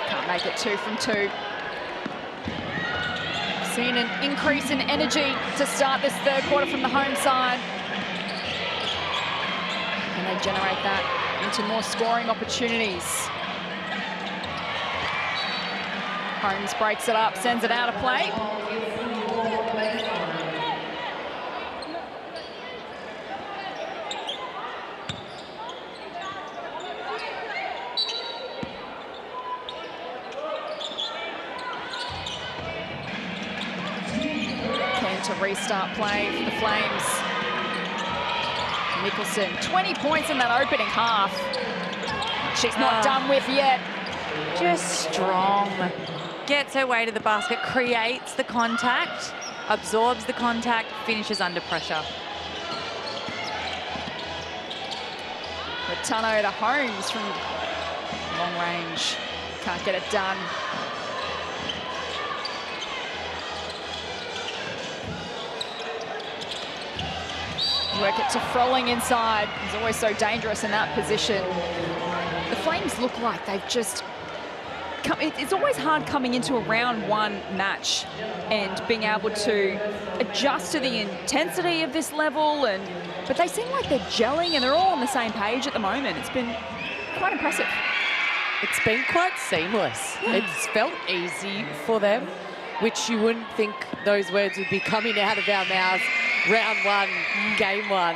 Can't make it 2 from 2. Seen an increase in energy to start this third quarter from the home side. And they generate that into more scoring opportunities. Holmes breaks it up, sends it out of play. To restart play for the Flames. Nicholson, 20 points in that opening half. She's not done with yet.
Just strong. Gets her way to the basket, creates the contact, absorbs the contact, finishes under pressure.
Returno to Holmes from long range. Can't get it done. Work it to Froling inside. He's always so dangerous in that position. The Flames look like they've just come, it's always hard coming into a round 1 match and being able to adjust to the intensity of this level, but they seem like they're gelling and they're all on the same page at the moment. It's been quite impressive.
It's been quite seamless. It's felt easy for them, which you wouldn't think those words would be coming out of our mouths round 1, game 1.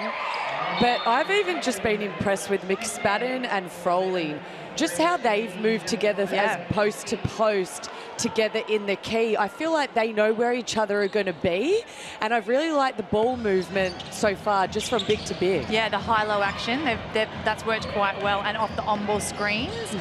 But I've even just been impressed with McSpadden and Froling, just how they've moved together as post to post together in the key. I feel like they know where each other are going to be, and I've really liked the ball movement so far, just from big to big.
Yeah, the high-low action, that's worked quite well, and off the on-ball screens.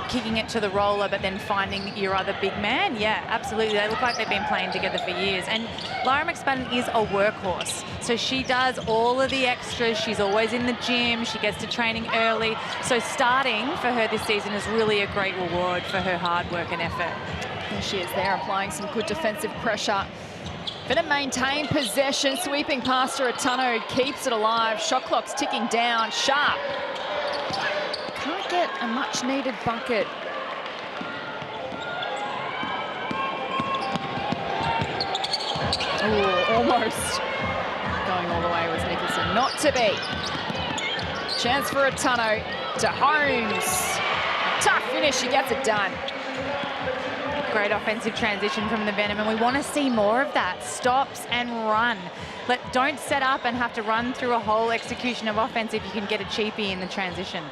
Kicking it to the roller, but then finding your other big man. Yeah, absolutely. They look like they've been playing together for years. And Lyra McSpadden is a workhorse. So she does all of the extras. She's always in the gym. She gets to training early. So starting for her this season is really a great reward for her hard work and effort.
There she is there, applying some good defensive pressure. Venom maintain possession, sweeping past her. Returno keeps it alive. Shot clock's ticking down. Sharp. Can't get a much-needed bucket. Oh, almost. going all the way was Nicholson. Not to be. Chance for a tonneau to Holmes. Tough finish, she gets it done.
Great offensive transition from the Venom, and we want to see more of that. Stops and run. Don't set up and have to run through a whole execution of offense if you can get a cheapie in the transition.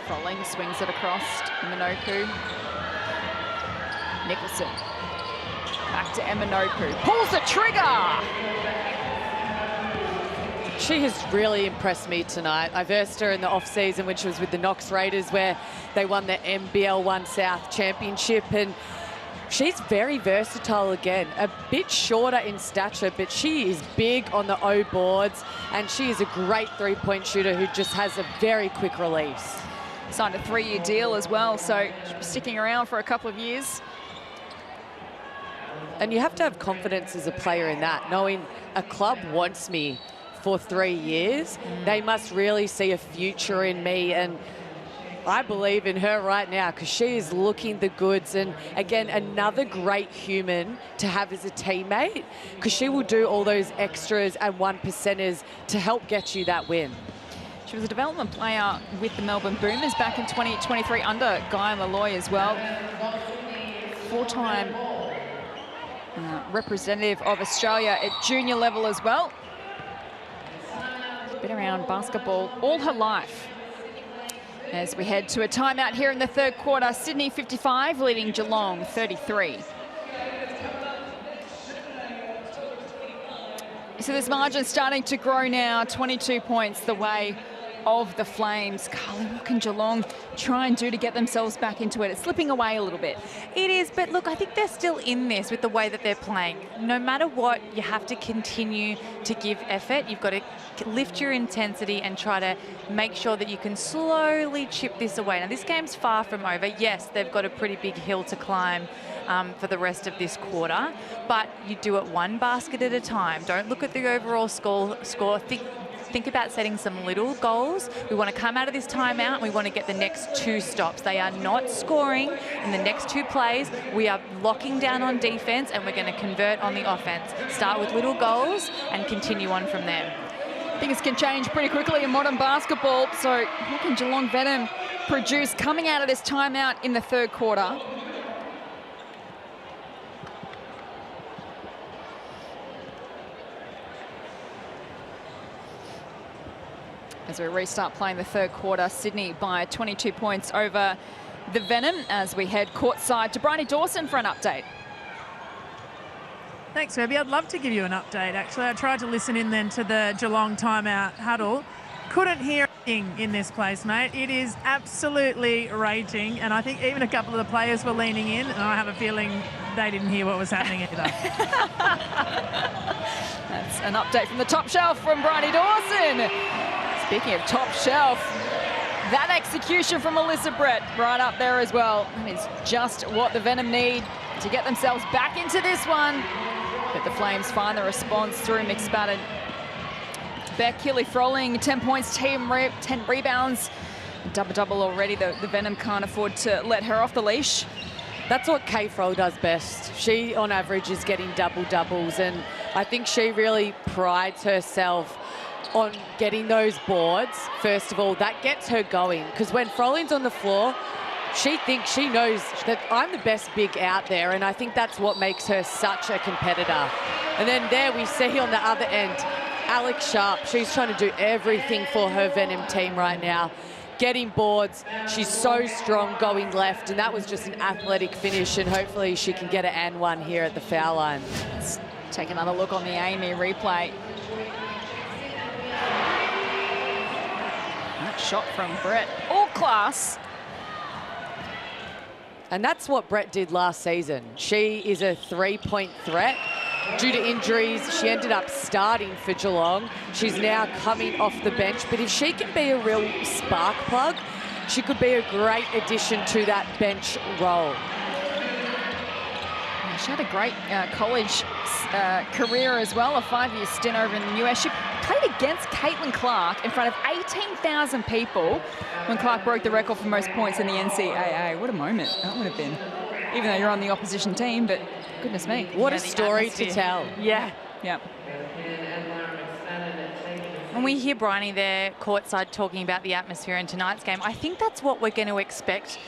Froling swings it across. Minoku. Nicholson. Back to Eminoku. Pulls the trigger!
She has really impressed me tonight. I versed her in the off-season when she was with the Knox Raiders, where they won the WNBL1 South Championship, and she's very versatile again. A bit shorter in stature, but she is big on the O boards, and she is a great three-point shooter who just has a very quick release.
Signed a 3-year deal as well, so sticking around for a couple of years.
And you have to have confidence as a player in that, knowing a club wants me for 3 years. They must really see a future in me, and I believe in her right now because she is looking the goods. And again, another great human to have as a teammate, because she will do all those extras and 1%ers to help get you that win.
She was a development player with the Melbourne Boomers back in 2023 under Guy Malloy as well. Four-time representative of Australia at junior level as well. Been around basketball all her life. As we head to a timeout here in the third quarter, Sydney 55 leading Geelong 33. So this margin's starting to grow now, 22 points the way of the Flames. Carly, what can Geelong try and do to get themselves back into it? It's slipping away a little bit.
It is, but look, I think they're still in this with the way that they're playing. No matter what, you have to continue to give effort. You've got to lift your intensity and try to make sure that you can slowly chip this away. Now, this game's far from over. Yes, they've got a pretty big hill to climb for the rest of this quarter, but you do it one basket at a time. Don't look at the overall score. Think about setting some little goals. We want to come out of this timeout and we want to get the next 2 stops. They are not scoring in the next 2 plays. We are locking down on defense and we're going to convert on the offense. Start with little goals and continue on from there.
Things can change pretty quickly in modern basketball. So what can Geelong Venom produce coming out of this timeout in the third quarter? As we restart playing the third quarter, Sydney by 22 points over the Venom as we head courtside to Bryony Dawson for an update.
Thanks, Herbie. I'd love to give you an update, actually. I tried to listen in then to the Geelong timeout huddle. Couldn't hear anything in this place, mate. It is absolutely raging, and I think even a couple of the players were leaning in, and I have a feeling they didn't hear what was happening either.
That's an update from the top shelf from Bryony Dawson. Speaking of top shelf, that execution from Alyssa Brett right up there as well. That is just what the Venom need to get themselves back into this one. But the Flames find the response through McSpadden. Beck Keeley-Froling, 10 points, 10 rebounds. Double-double already. The Venom can't afford to let her off the leash.
That's what Kay Froll does best. She, on average, is getting double-doubles, and I think she really prides herself on getting those boards. First of all, that gets her going, because when Froling's on the floor, she thinks, she knows that I'm the best big out there, and I think that's what makes her such a competitor. And then there we see on the other end, Alex Sharp. She's trying to do everything for her Venom team right now. Getting boards, she's so strong going left, and that was just an athletic finish, and hopefully she can get an and one here at the foul line.
Let's take another look on the Amy replay. That shot from Brett, all class.
And that's what Brett did last season. She is a three-point threat. Due to injuries, she ended up starting for Geelong. She's now coming off the bench, but if she can be a real spark plug, she could be a great addition to that bench role.
She had a great college career as well, a 5-year stint over in the US. She played against Caitlin Clark in front of 18,000 people when Clark broke the record for most points in the NCAA. What a moment that would have been. even though you're on the opposition team, but goodness me.
What a
the
story to
atmosphere.
tell.
Yeah.
Yeah.
When we hear Bryony there courtside talking about the atmosphere in tonight's game, I think that's what we're going to expect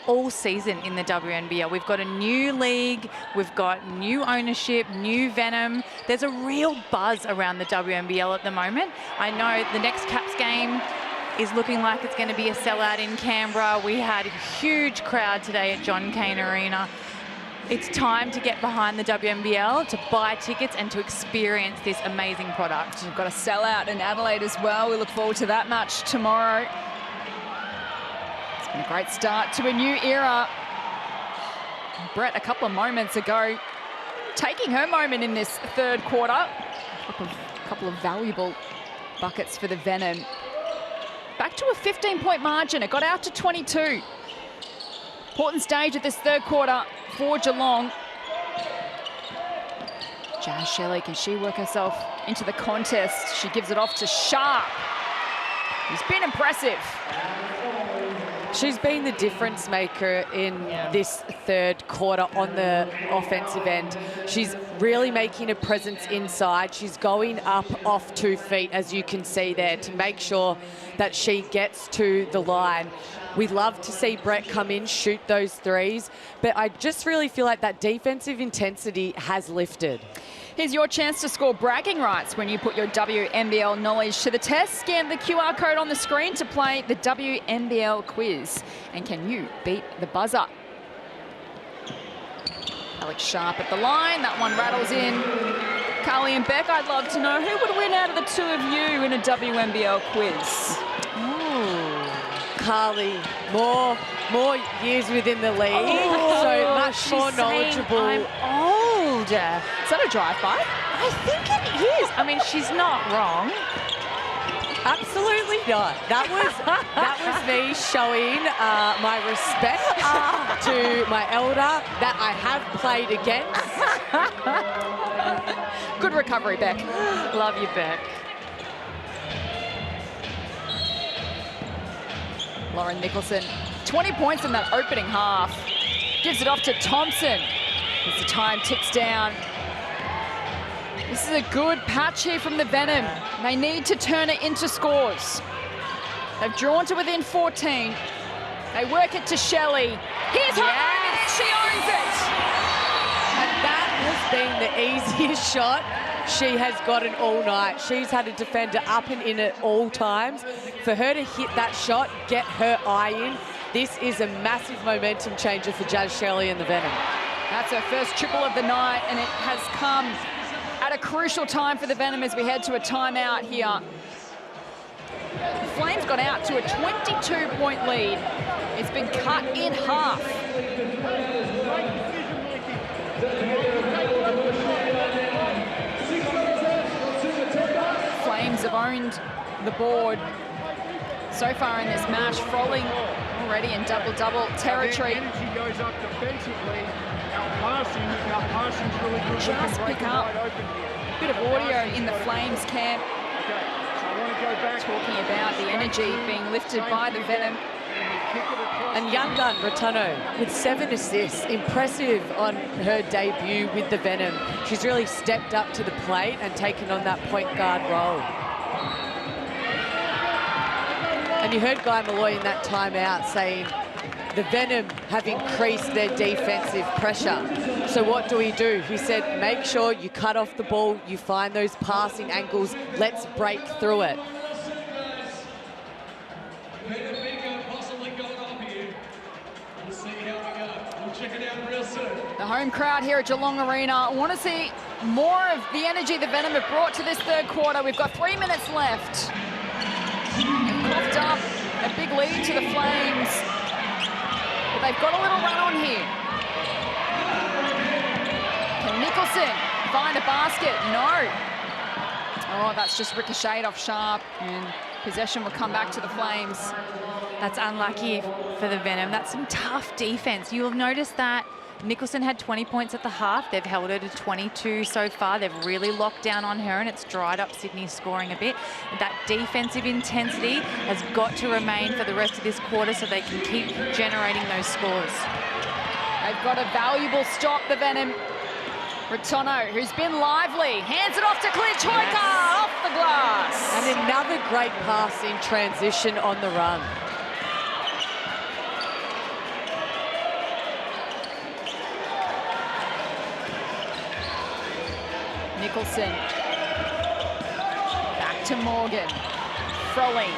all season in the WNBL. We've got a new league, we've got new ownership, new Venom. There's a real buzz around the WNBL at the moment. I know the next Caps game is looking like it's going to be a sellout in Canberra. We had a huge crowd today at John Cain Arena. It's time to get behind the WNBL, to buy tickets and to experience this amazing product.
We've got a sellout in Adelaide as well. We look forward to that match tomorrow. It's been a great start to a new era. Brett, a couple of moments ago, taking her moment in this third quarter. A couple of valuable buckets for the Venom. Back to a 15-point margin. It got out to 22. Important stage of this third quarter for Geelong. Jazz Shelley, can she work herself into the contest? She gives it off to Sharp. He's been impressive.
She's been the difference maker in this third quarter on the offensive end. She's really making a presence inside. She's going up off 2 feet, as you can see there, to make sure that she gets to the line. We'd love to see Brett come in, shoot those threes, but I just really feel like that defensive intensity has lifted.
Here's your chance to score bragging rights when you put your WNBL knowledge to the test. Scan the QR code on the screen to play the WNBL quiz. And can you beat the buzzer? Alex Sharp at the line. That one rattles in. Carly and Beck, I'd love to know who would win out of the two of you in a WNBL quiz.
Carly, more years within the league, so much more knowledgeable.
I'm older.
Is that a drive-by?
I think it is. I mean, she's not wrong.
Absolutely not. That was me showing my respect to my elder that I have played against.
Good recovery, Beck.
Love you, Beck.
Lauren Nicholson, 20 points in that opening half. Gives it off to Thompson as the time ticks down. This is a good patch here from the Venom. They need to turn it into scores. They've drawn to within 14. They work it to Shelley. Here's her moment. She owns it.
And that has been the easiest shot she has gotten all night. She's had a defender up and in at all times. For her to hit that shot, get her eye in, this is a massive momentum changer for Jazz Shelley and the Venom.
That's her first triple of the night, and it has come at a crucial time for the Venom as we head to a timeout here. The Flames got out to a 22-point lead. It's been cut in half. Flames have owned the board so far in this match. Frolling already in double-double territory.
Energy goes up defensively. Our passing's really good.
Just pick up a bit of audio in the Flames camp. Talking about the energy being lifted by the Venom.
And young gun, Returno, with 7 assists. Impressive on her debut with the Venom. She's really stepped up to the plate and taken on that point guard role. And you heard Guy Malloy in that timeout saying the Venom have increased their defensive pressure. So what do? He said, make sure you cut off the ball, you find those passing angles, let's break through it.
The home crowd here at Geelong Arena. I want to see more of the energy the Venom have brought to this third quarter. We've got 3 minutes left. They've coughed up a big lead to the Flames. But they've got a little run on here. Can Nicholson find a basket? No. Oh, that's just ricocheted off Sharp, and possession will come back to the Flames.
That's unlucky for the Venom. That's some tough defense. You'll have noticed that Nicholson had 20 points at the half. They've held her to 22 so far. They've really locked down on her, and it's dried up Sydney's scoring a bit. That defensive intensity has got to remain for the rest of this quarter so they can keep generating those scores.
They They've got a valuable stop, the Venom. Ratono, who's been lively, hands it off to Clinch Hoika, off the glass.
And another great pass in transition on the run.
Nicholson. Back to Morgan. Froling.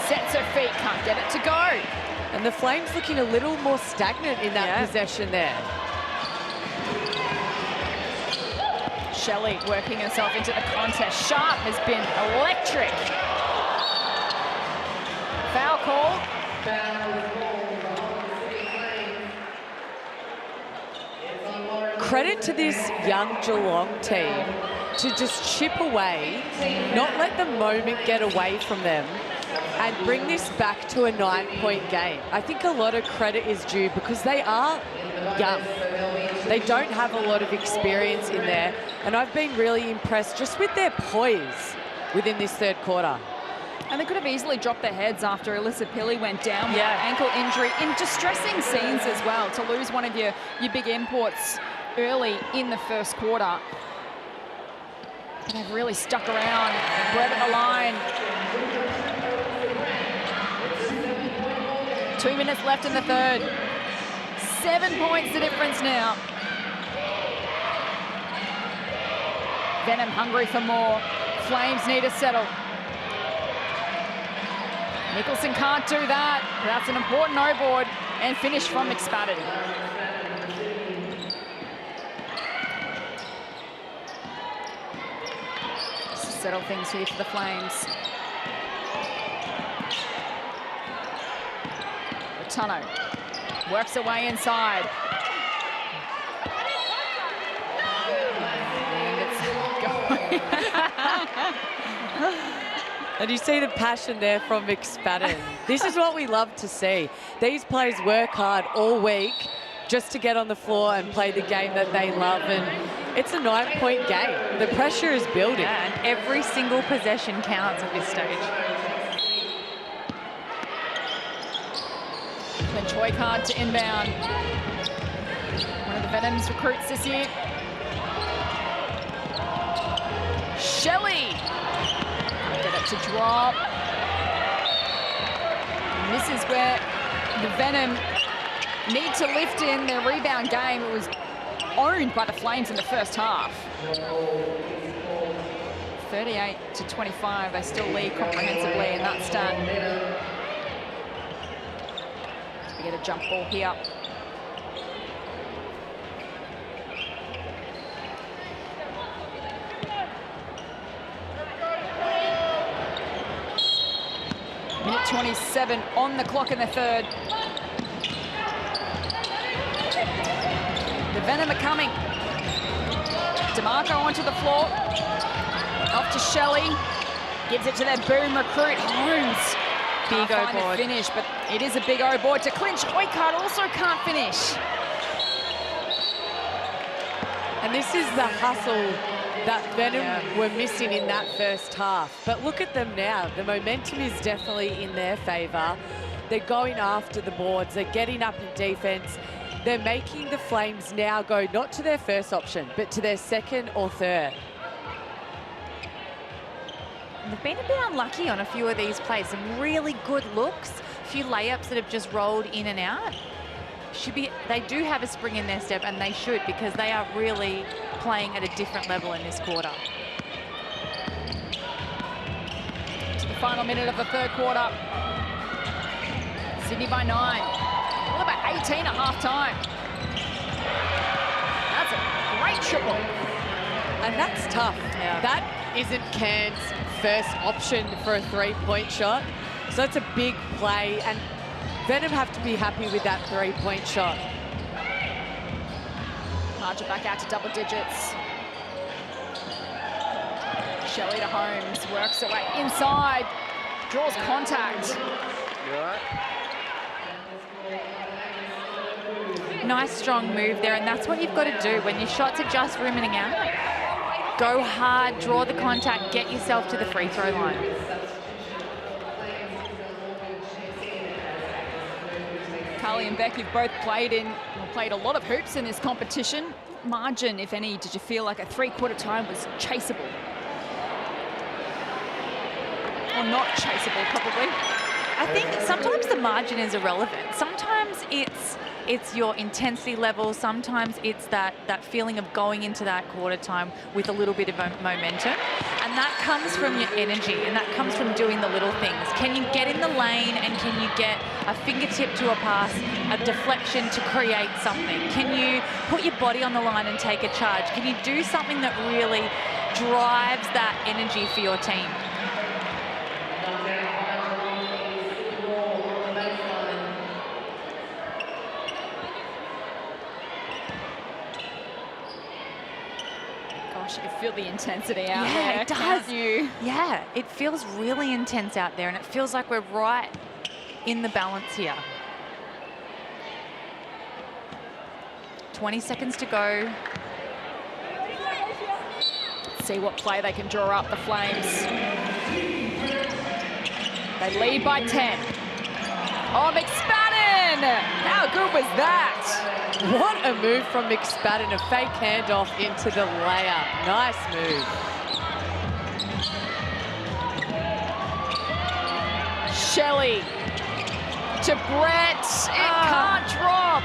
Sets her feet, can't get it to go.
And the Flames looking a little more stagnant in that possession there.
Shelley working herself into the contest. Sharp has been electric. Foul call.
Credit to this young Geelong team to just chip away, not let the moment get away from them, and bring this back to a 9-point game. I think a lot of credit is due because they are young. They don't have a lot of experience in there, and I've been really impressed just with their poise within this third quarter.
And they could have easily dropped their heads after Alyssa Pilley went down with an ankle injury in distressing scenes as well. To lose one of your big imports early in the first quarter. But they've really stuck around, bred at the line. 2 minutes left in the third. 7 points the difference now. Venom hungry for more. Flames need to settle. Nicholson can't do that. That's an important no-board and finish from McSpadden. Settle things here for the Flames. Ratono works away inside. And it's going.
And you see the passion there from McSpadden. This is what we love to see. These players work hard all week just to get on the floor and play the game that they love. And it's a 9-point game. The pressure is building.
Yeah, and every single possession counts at this stage.
Clinch Hoikard to inbound. One of the Venom's recruits this year. Shelley. Can't get it to drop. And this is where the Venom need to lift in their rebound game. It was owned by the Flames in the first half. 38-25, they still lead comprehensively in that stat. We get a jump ball here. Minute 27 on the clock in the third. The Venom are coming. DeMarco onto the floor. Off to Shelley. Gives it to their boom recruit, Holmes. Big O board. Finish, but it is a big O board to Clinch. Hoikard also can't finish.
And this is the hustle that Venom were missing in that first half. But look at them now. The momentum is definitely in their favour. They're going after the boards. They're getting up in defence. They're making the Flames now go not to their first option, but to their second or third.
They've been a bit unlucky on a few of these plays. Some really good looks, a few layups that have just rolled in and out. They do have a spring in their step, and they should, because they are really playing at a different level in this quarter.
To the final minute of the third quarter. Sydney by 9. All about 18 at half-time. That's a great triple.
And that's tough.
Yeah.
That isn't Cairns' first option for a three-point shot. So it's a big play, and Venom have to be happy with that three-point shot.
Margin back out to double digits. Shelley to Holmes, works away inside, draws contact.
You all right?
Nice strong move there, and that's what you've got to do when your shots are just rimming out. Go hard, draw the contact, get yourself to the free throw line.
Carly and Beck, you've both played a lot of hoops in this competition. Margin, if any, did you feel like a three-quarter time was chaseable? Or not chaseable, probably.
I think sometimes the margin is irrelevant. Sometimes it's your intensity level. Sometimes it's that feeling of going into that quarter time with a little bit of momentum. And that comes from your energy, and that comes from doing the little things. Can you get in the lane, and can you get a fingertip to a pass, a deflection to create something? Can you put your body on the line and take a charge? Can you do something that really drives that energy for your team?
You feel the intensity out there.
Yeah, it does.
Can't you?
Yeah, it feels really intense out there, and it feels like we're right in the balance here. 20 seconds to go.
See what play they can draw up, the Flames. They lead by 10. Oh, McSpadden! How good was that?
What a move from McSpadden, a fake handoff into the layup. Nice move.
Shelley to Brett. It can't drop.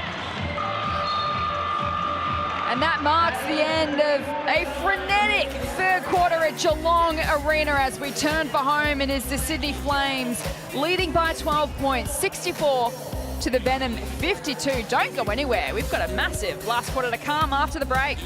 And that marks the end of a frenetic third quarter at Geelong Arena as we turn for home. It is the Sydney Flames leading by 12 points, 64 to the Venom 52. Don't go anywhere. We've got a massive last quarter to come after the break.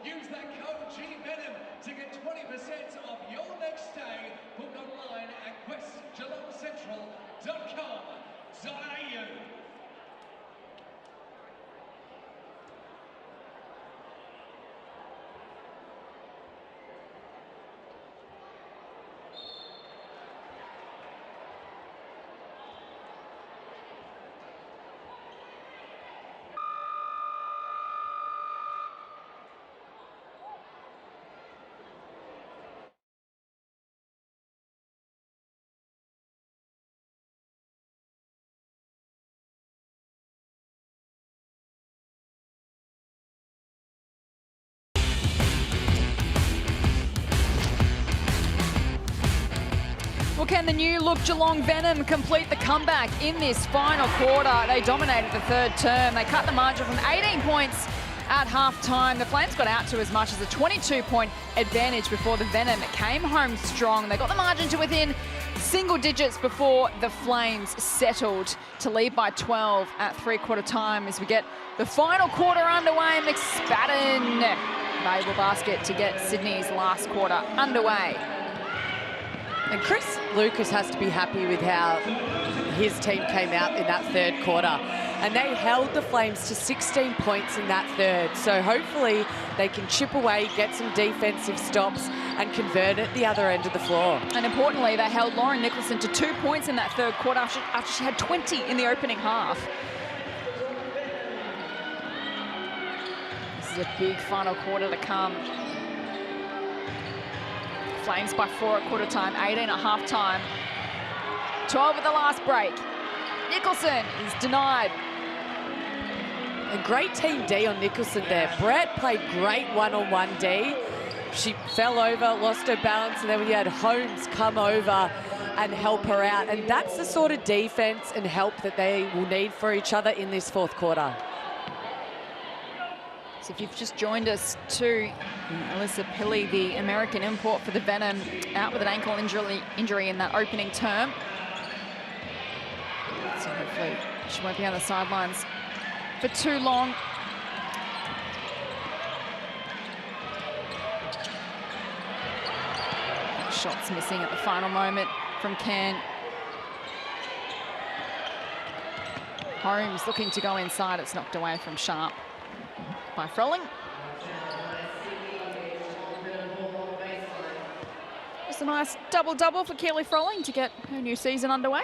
Use that code GVENOM to get 20% off your next stay. Book online at questgeelongcentral.com.au.
Well, can the new look Geelong Venom complete the comeback in this final quarter? They dominated the third term. They cut the margin from 18 points at half-time. The Flames got out to as much as a 22-point advantage before the Venom came home strong. They got the margin to within single digits before the Flames settled to lead by 12 at three-quarter time as we get the final quarter underway. McSpadden, valuable basket to get Sydney's last quarter underway.
And Chris Lucas has to be happy with how his team came out in that third quarter. And they held the Flames to 16 points in that third. So hopefully they can chip away, get some defensive stops and convert at the other end of the floor.
And importantly, they held Lauren Nicholson to 2 points in that third quarter after she had 20 in the opening half.
This is
a big final quarter to come. Flames by 4 at quarter time, 18 at half time. 12 at the last break. Nicholson is denied.
A great team D on Nicholson there. Brett played great one-on-one D. She fell over, lost her balance, and then we had Holmes come over and help her out. And that's the sort of defense and help that they will need for each other in this fourth quarter.
So if you've just joined us too, Alyssa Pilley, the American import for the Venom, out with an ankle injury in that opening term. So hopefully she won't be on the sidelines for too long. Shots missing at the final moment from Cairn. Holmes looking to go inside. It's knocked away from Sharp by Froling. Just a nice double-double for Keely Froling to get her new season underway.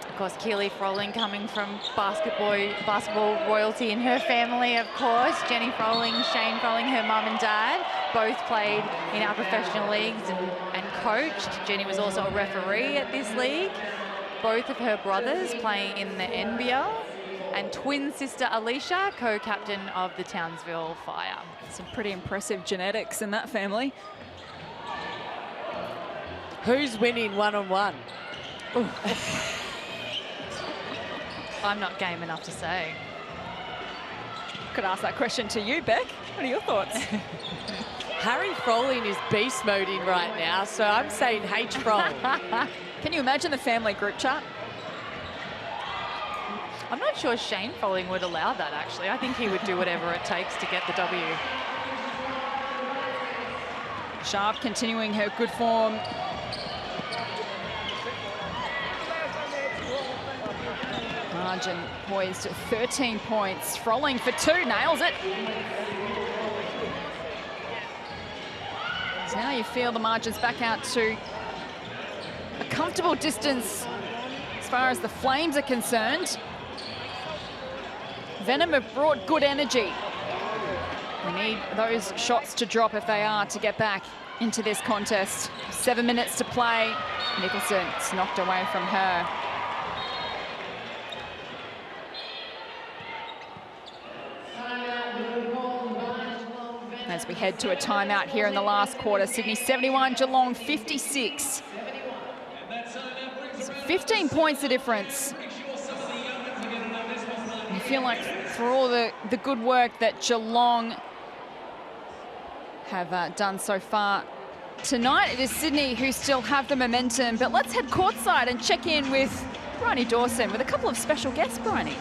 Of course, Keely Froling coming from basketball royalty in her family, of course. Jenny Froling, Shane Froling, her mum and dad, both played in our professional leagues and coached. Jenny was also a referee at this league. Both of her brothers playing in the NBL. And twin sister Alicia, co-captain of the Townsville Fire.
Some pretty impressive genetics in that family.
Who's winning one-on-one?
I'm not game enough to say. Could ask that question to you, Beck. What are your thoughts?
Harry Froling is beast moding right now, so I'm saying H-Frol.
Can you imagine the family group chat?
I'm not sure Shane Froling would allow that, actually. I think he would do whatever it takes to get the W.
Sharp continuing her good form. Margin poised at 13 points. Froling for 2, nails it. So now you feel the margins back out to a comfortable distance as far as the Flames are concerned. Venom have brought good energy. We need those shots to drop if they are to get back into this contest. 7 minutes to play. Nicholson, it's knocked away from her. As we head to a timeout here in the last quarter, Sydney 71, Geelong 56. So 15 points the difference. You feel like for all the good work that Geelong have done so far tonight, it is Sydney who still have the momentum. But let's head courtside and check in with Bryony Dawson with a couple of special guests, Bryony.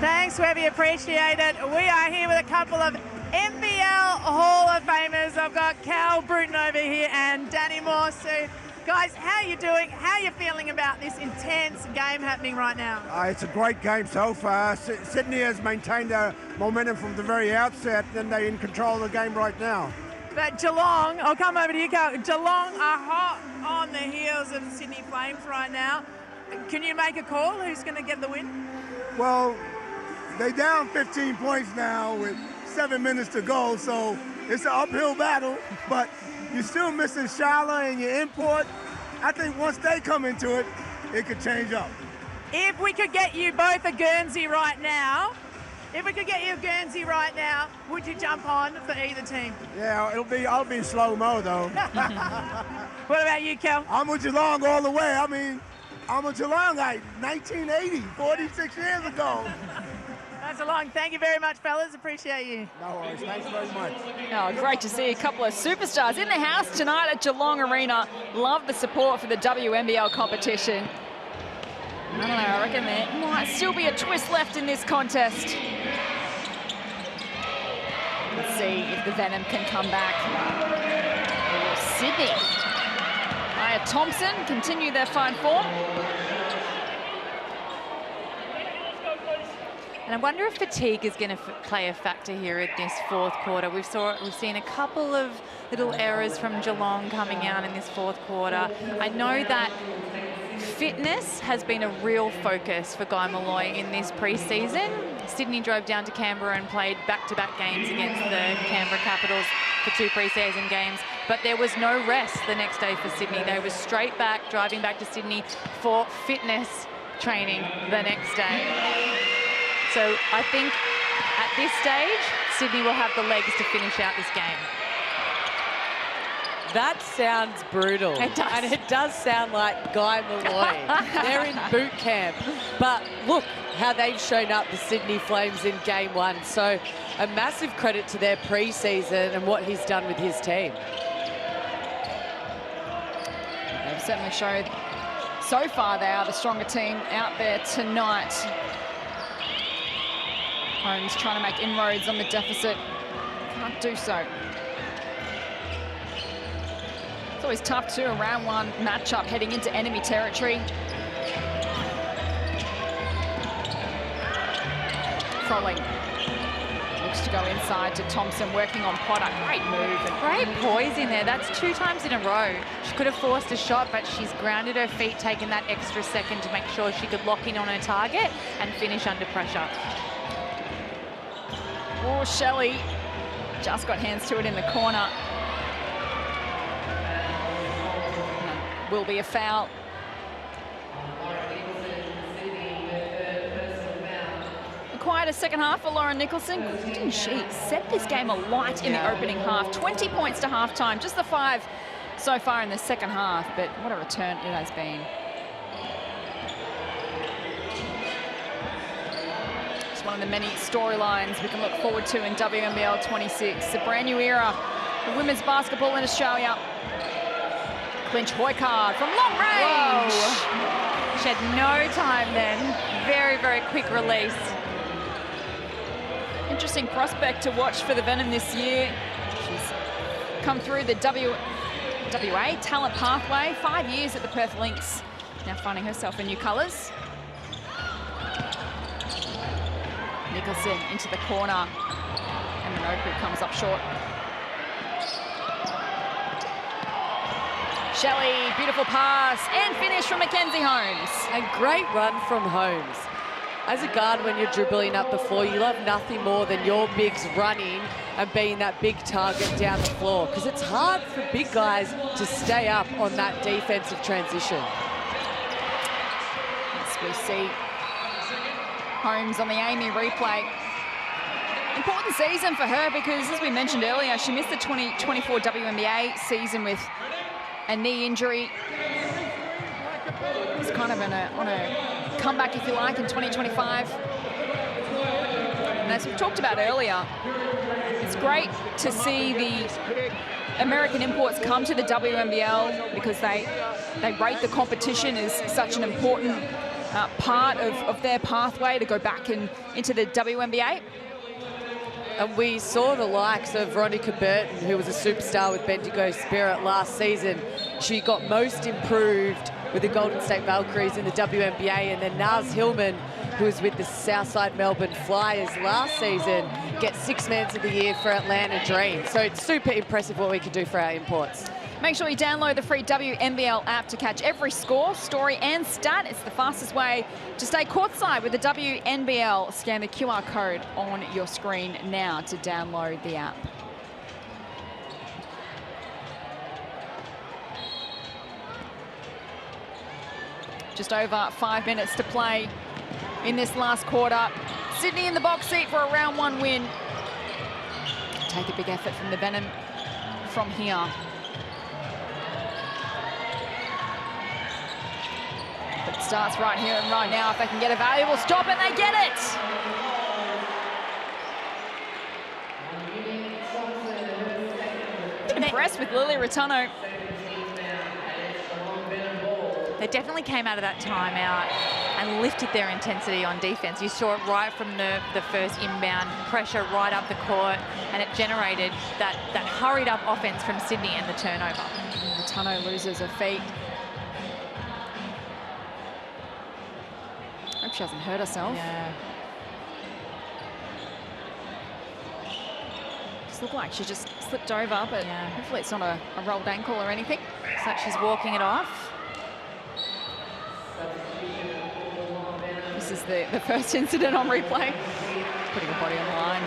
Thanks, Webby, appreciate it. We are here with a couple of NBL Hall of Famers. I've got Cal Bruton over here and Danny Moore. So, guys, how are you doing? How are you feeling about this intense game happening right now?
It's a great game so far. Sydney has maintained their momentum from the very outset, and they're in control of the game right now.
But Geelong, I'll come over to you, Cal. Geelong are hot on the heels of the Sydney Flames right now. Can you make a call? Who's going to get the win?
Well, they're down 15 points now with 7 minutes to go, so it's an uphill battle, but you're still missing Shala and your import. I think once they come into it, it could change up.
If we could get you both a Guernsey right now, would you jump on for either team?
Yeah, I'll be in slow-mo, though.
What about you, Kel?
I'm with Geelong all the way. I mean, I'm with Geelong like 1980, 46 years ago.
That's a long. Thank you very much, fellas. Appreciate you.
No worries. Thanks very much.
Oh, great to see a couple of superstars in the house tonight at Geelong Arena. Love the support for the WNBL competition. I don't know, I reckon there might still be a twist left in this contest. Let's see if the Venom can come back. Oh, Sydney. Aya Thompson continue their fine form.
And I wonder if fatigue is going to play a factor here in this fourth quarter. We've seen a couple of little errors from Geelong coming out in this fourth quarter. I know that Fitness has been a real focus for Guy Malloy in this pre-season. Sydney drove down to Canberra and played back-to-back games against the Canberra Capitals for 2 pre-season games, but there was no rest the next day for Sydney. They were straight back, driving back to Sydney for fitness training the next day. So I think at this stage, Sydney will have the legs to finish out this game.
That sounds brutal.
It does.
And it does sound like Guy Malloy. They're in boot camp. But look how they've shown up, the Sydney Flames, in game 1. So a massive credit to their pre-season and what he's done with his team.
They've certainly showed so far they are the stronger team out there tonight. Holmes trying to make inroads on the deficit. Can't do so. It's always tough too, a round 1 matchup heading into enemy territory. Froling looks to go inside to Thompson, working on Potter. Great move. And
great poise in there. That's 2 times in a row. She could have forced a shot, but she's grounded her feet, taken that extra second to make sure she could lock in on her target and finish under pressure.
Oh, Shelley just got hands to it in the corner. Will be a foul. Quite a second half for Lauren Nicholson. Didn't she set this game alight in the opening half? 20 points to halftime, just the 5 so far in the second half, but what a return it has been. It's one of the many storylines we can look forward to in WNBL 26. A brand new era of women's basketball in Australia. Clinch Hoykard from long range.
Whoa. She had no time then. Very, very quick release.
Interesting prospect to watch for the Venom this year. She's come through the WA talent pathway, 5 years at the Perth Lynx. Now finding herself in new colours. Nicholson into the corner. And Minoku comes up short. Shelley, beautiful pass and finish from Mackenzie Holmes.
A great run from Holmes. As a guard, when you're dribbling up the floor, you love nothing more than your bigs running and being that big target down the floor, because it's hard for big guys to stay up on that defensive transition.
As we see Holmes on the Amy replay. Important season for her because, as we mentioned earlier, she missed the 2024 WNBA season with a knee injury. It's kind of on a comeback, if you like, in 2025. And as we talked about earlier, it's great to see the American imports come to the WNBL because they rate the competition as such an important part of their pathway to go back into the WNBA.
And we saw the likes of Veronica Burton, who was a superstar with Bendigo Spirit last season. She got most improved with the Golden State Valkyries in the WNBA, and then Naz Hillman, who was with the Southside Melbourne Flyers last season, gets 6 Man of the Year for Atlanta Dream. So it's super impressive what we can do for our imports.
Make sure you download the free WNBL app to catch every score, story and stat. It's the fastest way to stay courtside with the WNBL. Scan the QR code on your screen now to download the app. Just over 5 minutes to play in this last quarter. Sydney in the box seat for a round 1 win. Take a big effort from the Venom from here. But it starts right here and right now. If they can get a valuable stop, and they get it. Impressed with Lily Rattano.
They definitely came out of that timeout and lifted their intensity on defense. You saw it right from the first inbound, pressure right up the court, and it generated that hurried up offense from Sydney and the turnover.
Rattano loses her feet. Hope she hasn't hurt herself.
Yeah.
Just looked like she just slipped over, but hopefully it's not a rolled ankle or anything.
Looks like she's walking it off.
this is the first incident on replay. Putting her body on the line.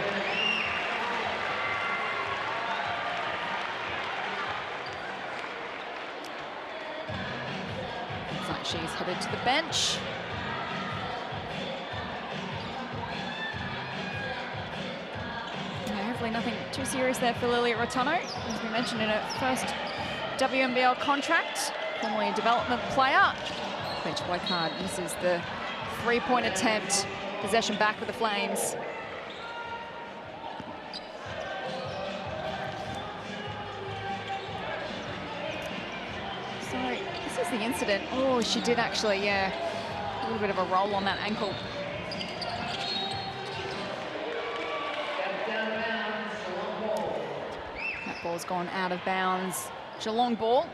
Looks like she's headed to the bench. Hopefully nothing too serious there for Lily Rotunno, as we mentioned in her first WNBL contract, formerly a development player. Bench Whitecard misses the three-point attempt. Possession back with the Flames. So this is the incident. Oh, she did actually, yeah, a little bit of a roll on that ankle. That ball's gone out of bounds. Geelong ball.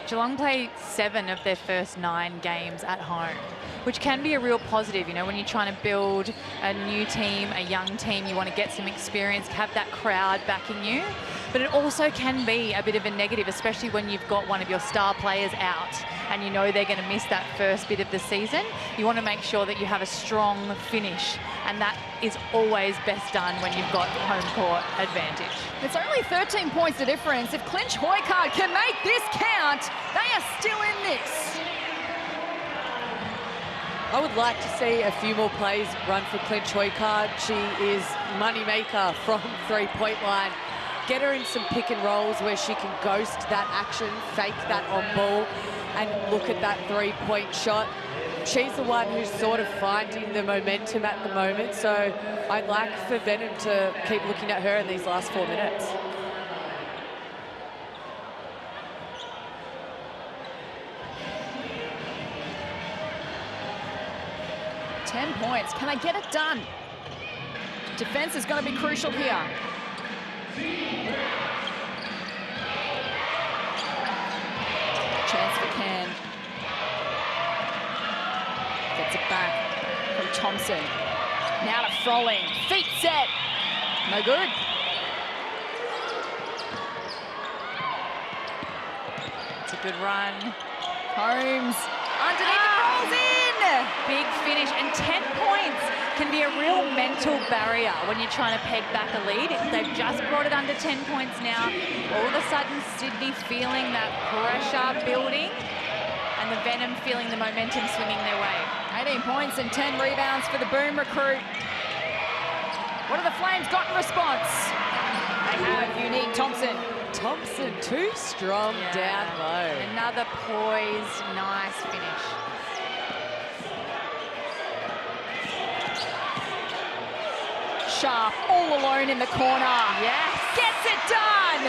Geelong play 7 of their first 9 games at home, which can be a real positive. You know, when you're trying to build a new team, a young team, you want to get some experience, have that crowd backing you. But it also can be a bit of a negative, especially when you've got one of your star players out and you know they're going to miss that first bit of the season. You want to make sure that you have a strong finish, and that is always best done when you've got home court advantage.
It's only 13 points the difference. If Clinch Hoycard can make this count, they are still in this.
I would like to see a few more plays run for Clinch Hoycard. She is money maker from three-point line. Get her in some pick and rolls where she can ghost that action, fake that on ball, and look at that three-point shot. She's the one who's sort of finding the momentum at the moment, so I'd like for Venom to keep looking at her in these last 4 minutes.
Ten points. Can I get it done? Defense is going to be crucial here. Chance for Can. Gets it back from Thompson. Now to Froling. Feet set. No good.
It's a good run.
Holmes. Underneath it, rolls in.
Big finish, and 10 points can be a real mental barrier when you're trying to peg back a lead. They've just brought it under 10 points now. All of a sudden, Sydney feeling that pressure building, and the Venom feeling the momentum swinging their way.
18 points and 10 rebounds for the Boom recruit. What have the Flames got in response? They have Unique Thompson.
Thompson too strong down low.
Another poised, nice finish.
Sharp all alone in the corner.
Yes.
Gets it done.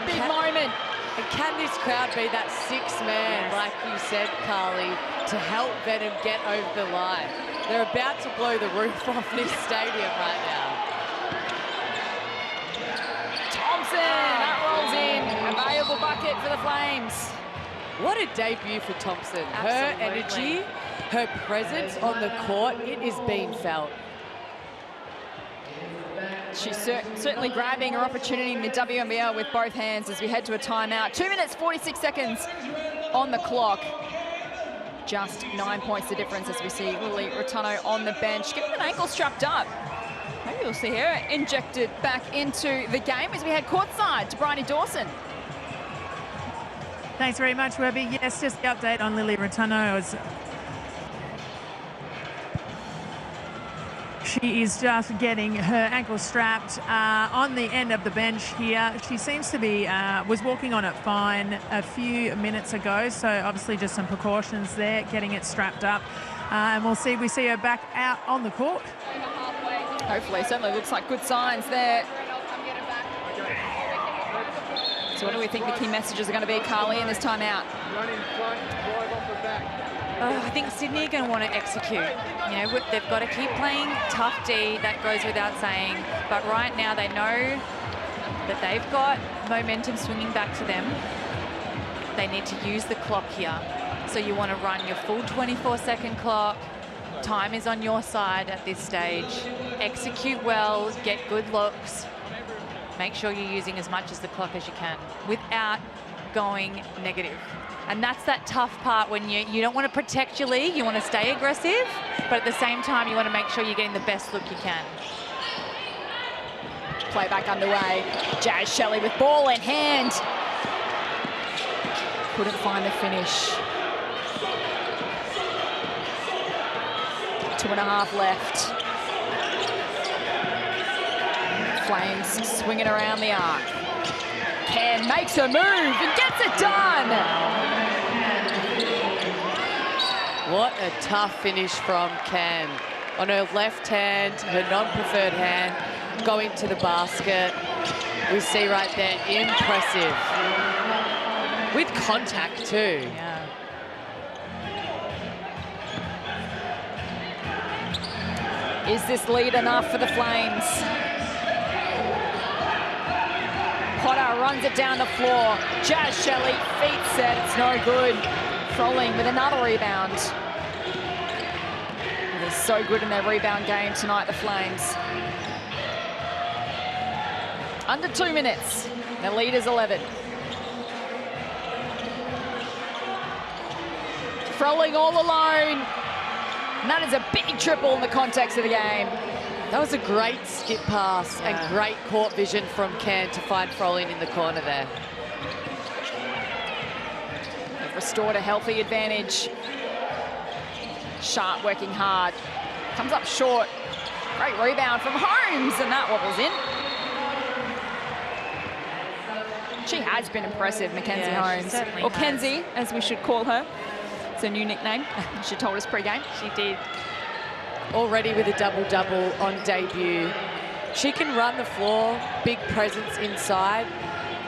Big moment.
And can this crowd be that sixth man, like you said, Carly, to help Venom get over the line? They're about to blow the roof off this stadium right now.
Thompson, that rolls in. A valuable bucket for the Flames.
What a debut for Thompson.
Absolutely.
Her energy, her presence on the court, it is being felt.
She's certainly grabbing her opportunity in the WNBL with both hands as we head to a timeout. 2 minutes, 46 seconds on the clock. Just 9 points the difference as we see Lily Rotunno on the bench, getting an ankle strapped up. Maybe we'll see her injected back into the game as we head courtside to Bryony Dawson.
Thanks very much, Webby. Yes, just the update on Lily Rotunno. She is just getting her ankle strapped on the end of the bench here. She seems to be, was walking on it fine a few minutes ago, so obviously just some precautions there, getting it strapped up. And we see her back out on the court.
Hopefully, certainly looks like good signs there. So what do we think the key messages are going to be, Carly, in this timeout?
I think Sydney are going to want to execute. You know, they've got to keep playing tough D, that goes without saying. But right now they know that they've got momentum swinging back to them. They need to use the clock here. So you want to run your full 24-second clock. Time is on your side at this stage. Execute well, get good looks. Make sure you're using as much as the clock as you can without going negative. And that's that tough part when you don't want to protect your league, you want to stay aggressive, but at the same time, you want to make sure you're getting the best look you can.
Play back underway. Jazz Shelley with ball in hand. Couldn't find the finish. 2.5 left. Flames swinging around the arc. Ken makes a move and gets it done.
What a tough finish from Ken. On her left hand, her non-preferred hand, going to the basket. We see right there, impressive. With contact too.
Yeah.
Is this lead enough for the Flames? Potter runs it down the floor. Jazz Shelley, feet set, it's no good. Froling with another rebound. They're so good in their rebound game tonight, the Flames. Under 2 minutes, the lead is 11. Froling all alone. And that is a big triple in the context of the game.
That was a great skip pass and great court vision from Ken to find Froling in the corner there.
They've restored a healthy advantage. Sharp working hard. Comes up short. Great rebound from Holmes, and that wobbles in. She has been impressive, Mackenzie Holmes.
certainly
Or
has.
Kenzie, as we should call her. It's a new nickname. She told us pre-game.
She did.
Already with a double-double on debut. She can run the floor, big presence inside.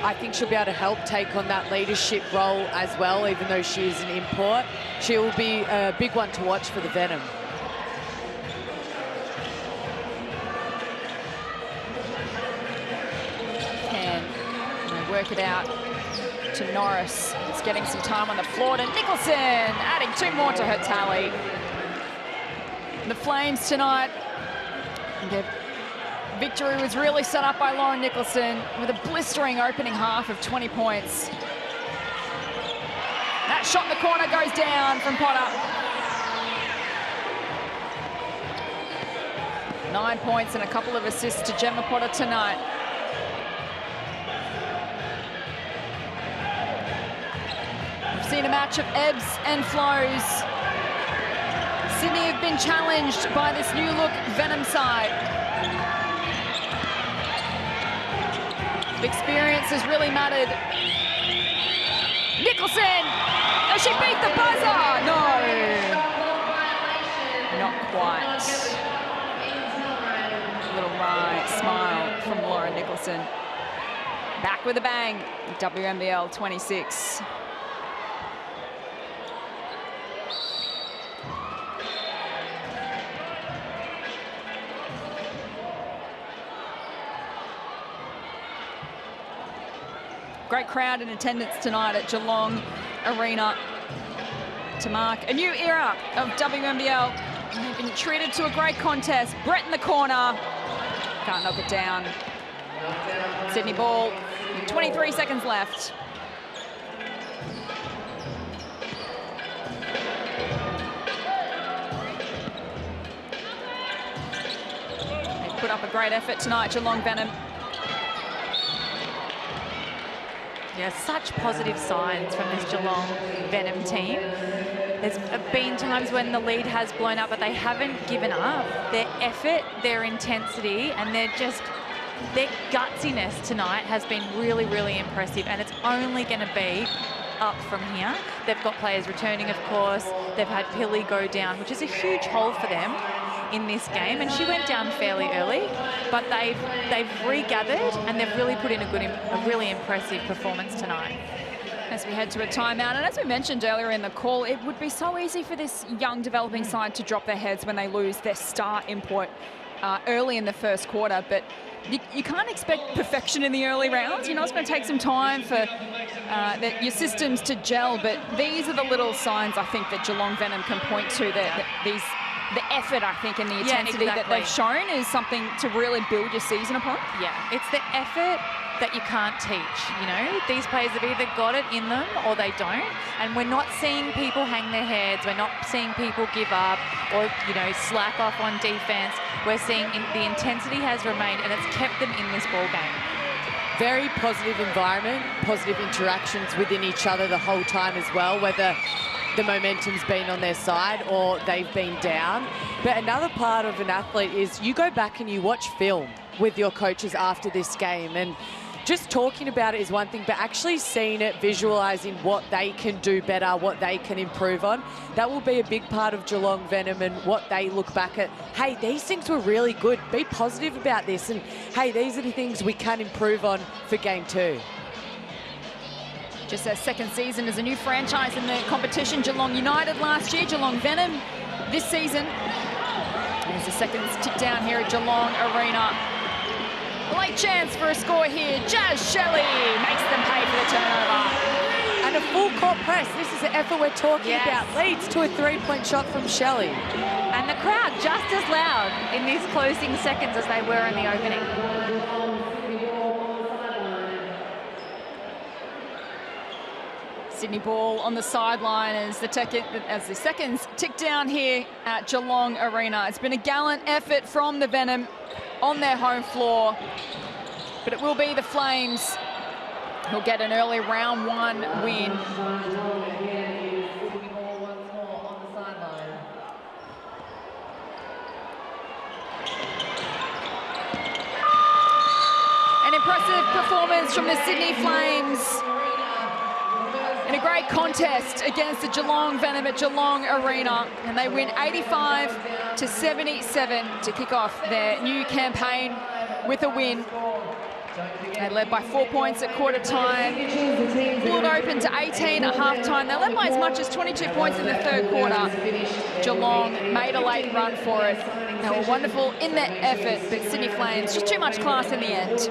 I think she'll be able to help take on that leadership role as well, even though she is an import. She will be a big one to watch for the Venom.
They work it out to Norris. It's getting some time on the floor to Nicholson, adding 2 more to her tally. The Flames tonight, their victory was really set up by Lauren Nicholson with a blistering opening half of 20 points. That shot in the corner goes down from Potter. 9 points and a couple of assists to Gemma Potter tonight. We've seen a match of ebbs and flows. Sydney have been challenged by this new look Venom side. Experience has really mattered. Nicholson! Oh, she beat the buzzer! No! Not quite. A little wry smile from Laura Nicholson. Back with a bang, WNBL26. Great crowd in attendance tonight at Geelong Arena to mark a new era of WNBL. They've been treated to a great contest. Brett in the corner. Can't knock it down. Sydney ball. 23 seconds left. They put up a great effort tonight, Geelong Venom.
Yeah, such positive signs from this Geelong Venom team. There's been times when the lead has blown up, but they haven't given up. Their effort, their intensity, and their gutsiness tonight has been really, really impressive, and it's only going to be up from here. They've got players returning, of course. They've had Pilly go down, which is a huge hole for them in this game, and she went down fairly early, but they've regathered and they've really put in a really impressive performance tonight.
As we head to a timeout, and as we mentioned earlier in the call, it would be so easy for this young developing side to drop their heads when they lose their star import early in the first quarter, but you can't expect perfection in the early rounds. You know, it's going to take some time for your systems to gel, but these are the little signs I think that Geelong Venom can point to, the effort, I think, and the intensity that they've shown is something to really build your season upon.
Yeah, it's the effort, that you can't teach, you know. These players have either got it in them or they don't, and we're not seeing people hang their heads, we're not seeing people give up or, you know, slack off on defense. We're seeing the intensity has remained, and it's kept them in this ball game.
Very positive environment, positive interactions within each other the whole time as well, whether the momentum's been on their side or they've been down. But another part of an athlete is you go back and you watch film with your coaches after this game, and just talking about it is one thing, but actually seeing it, visualising what they can do better, what they can improve on, that will be a big part of Geelong Venom and what they look back at. Hey, these things were really good. Be positive about this, and hey, these are the things we can improve on for game 2.
Just their second season as a new franchise in the competition. Geelong United last year, Geelong Venom this season. There's the seconds tick down here at Geelong Arena. Late chance for a score here. Jazz Shelley makes them pay for the turnover.
And a full court press. This is the effort we're talking about. Leads to a 3-point shot from Shelley.
And the crowd just as loud in these closing seconds as they were in the opening.
Sydney ball on the sideline as the seconds tick down here at Geelong Arena. It's been a gallant effort from the Venom on their home floor, but it will be the Flames who'll get an early round 1 win. An impressive performance from the Sydney Flames in a great contest against the Geelong Venom at Geelong Arena, and they win 85-77 to kick off their new campaign with a win. They led by 4 points at quarter time, blew it open to 18 at half time. They led by as much as 22 points in the third quarter. Geelong made a late run for it. They were wonderful in their effort, but Sydney Flames just too much class in the end.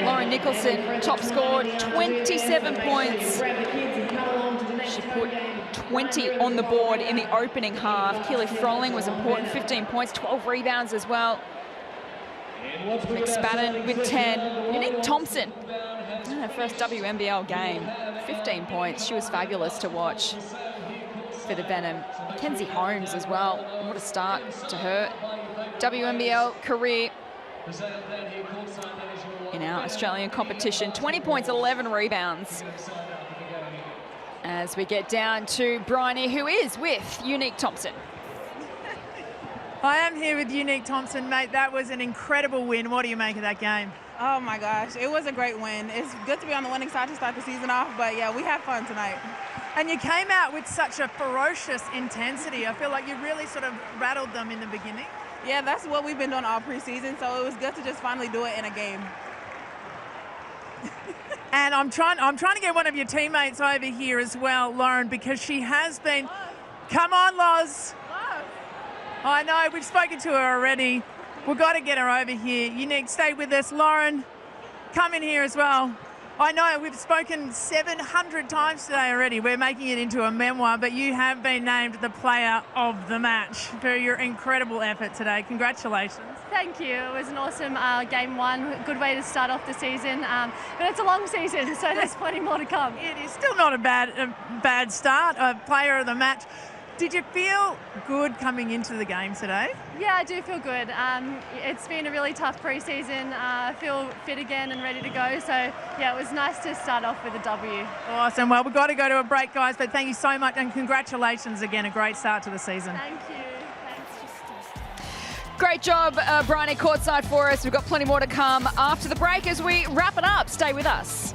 Lauren Nicholson top scored, 27 points. She put 20 on the board in the opening half. Keely Froling was important, 15 points, 12 rebounds as well. McSpadden with 10. Unique Thompson, her first WNBL game, 15 points. She was fabulous to watch for the Venom. Mackenzie Holmes as well. What a start to her WNBL career in our Australian competition. 20 points, 11 rebounds. As we get down to Bryony, who is with Unique Thompson.
I am here with Unique Thompson, mate. That was an incredible win. What do you make of that game?
Oh my gosh, it was a great win. It's good to be on the winning side to start the season off, but yeah, we had fun tonight.
And you came out with such a ferocious intensity. I feel like you really sort of rattled them in the beginning.
Yeah, that's what we've been doing all preseason, so it was good to just finally do it in a game.
And I'm trying to get one of your teammates over here as well, Lauren, because she has been... Come on, Loz. I know, we've spoken to her already. We've got to get her over here. Unique, stay with us. Lauren, come in here as well. I know, we've spoken 700 times today already. We're making it into a memoir, but you have been named the player of the match for your incredible effort today. Congratulations.
Thank you. It was an awesome game 1. Good way to start off the season. But it's a long season, so there's plenty more to come.
It is still not a bad start, a player of the match. Did you feel good coming into the game today?
Yeah, I do feel good. It's been a really tough preseason. I feel fit again and ready to go. So, yeah, it was nice to start off with a W.
Awesome. Well, we've got to go to a break, guys, but thank you so much and congratulations again. A great start to the season.
Thank you.
Great job, Bryony, courtside for us. We've got plenty more to come after the break as we wrap it up. Stay with us.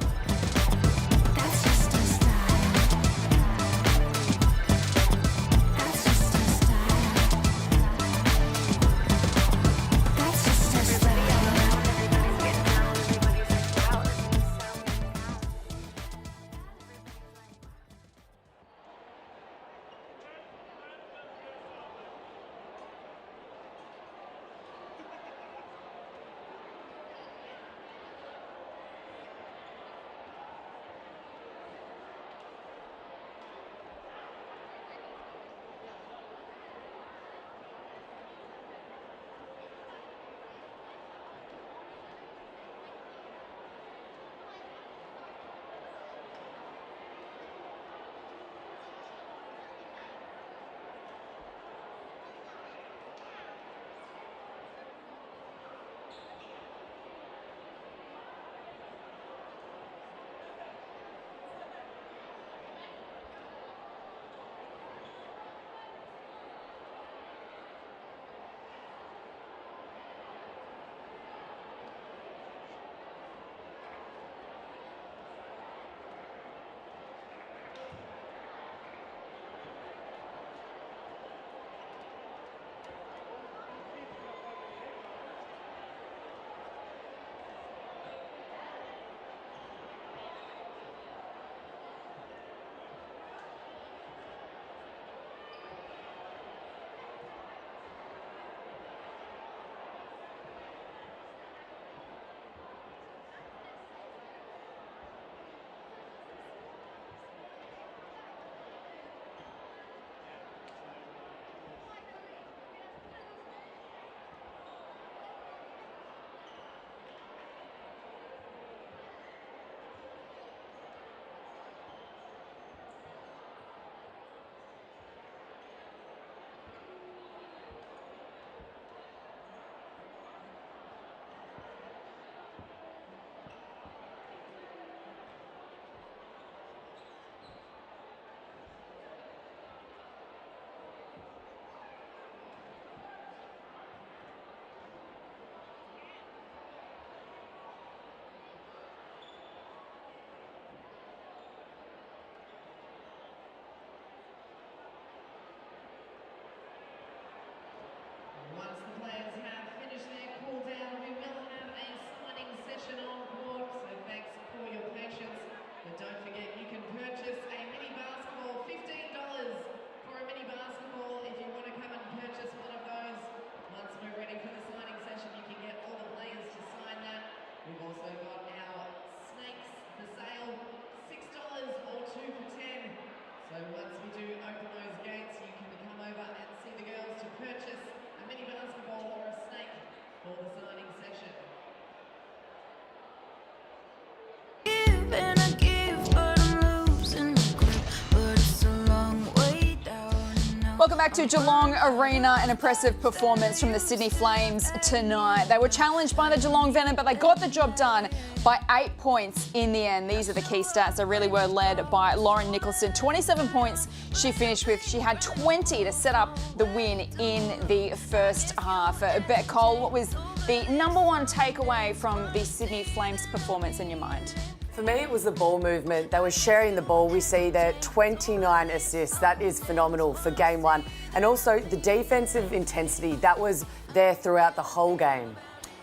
Welcome back to Geelong Arena. An impressive performance from the Sydney Flames tonight. They were challenged by the Geelong Venom, but they got the job done by 8 points in the end. These are the key stats. They really were led by Lauren Nicholson. 27 points she finished with. She had 20 to set up the win in the first half. Bet Cole, what was the number one takeaway from the Sydney Flames performance in your mind?
For me, it was the ball movement. They were sharing the ball. We see there 29 assists. That is phenomenal for game one. And also the defensive intensity. That was there throughout the whole game.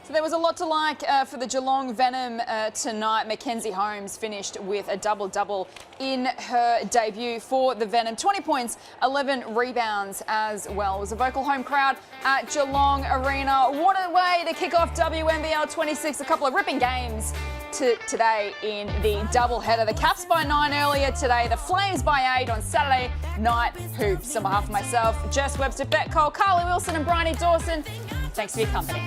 So there was a lot to like for the Geelong Venom tonight. Mackenzie Holmes finished with a double-double in her debut for the Venom. 20 points, 11 rebounds as well. It was a vocal home crowd at Geelong Arena. What a way to kick off WNBL26. A couple of ripping games today in the doubleheader. The Caps by 9 earlier today, the Flames by 8 on Saturday Night Hoops. On behalf of myself, Jess Webster, Bet Cole, Carly Wilson and Bryony Dawson, thanks for your company.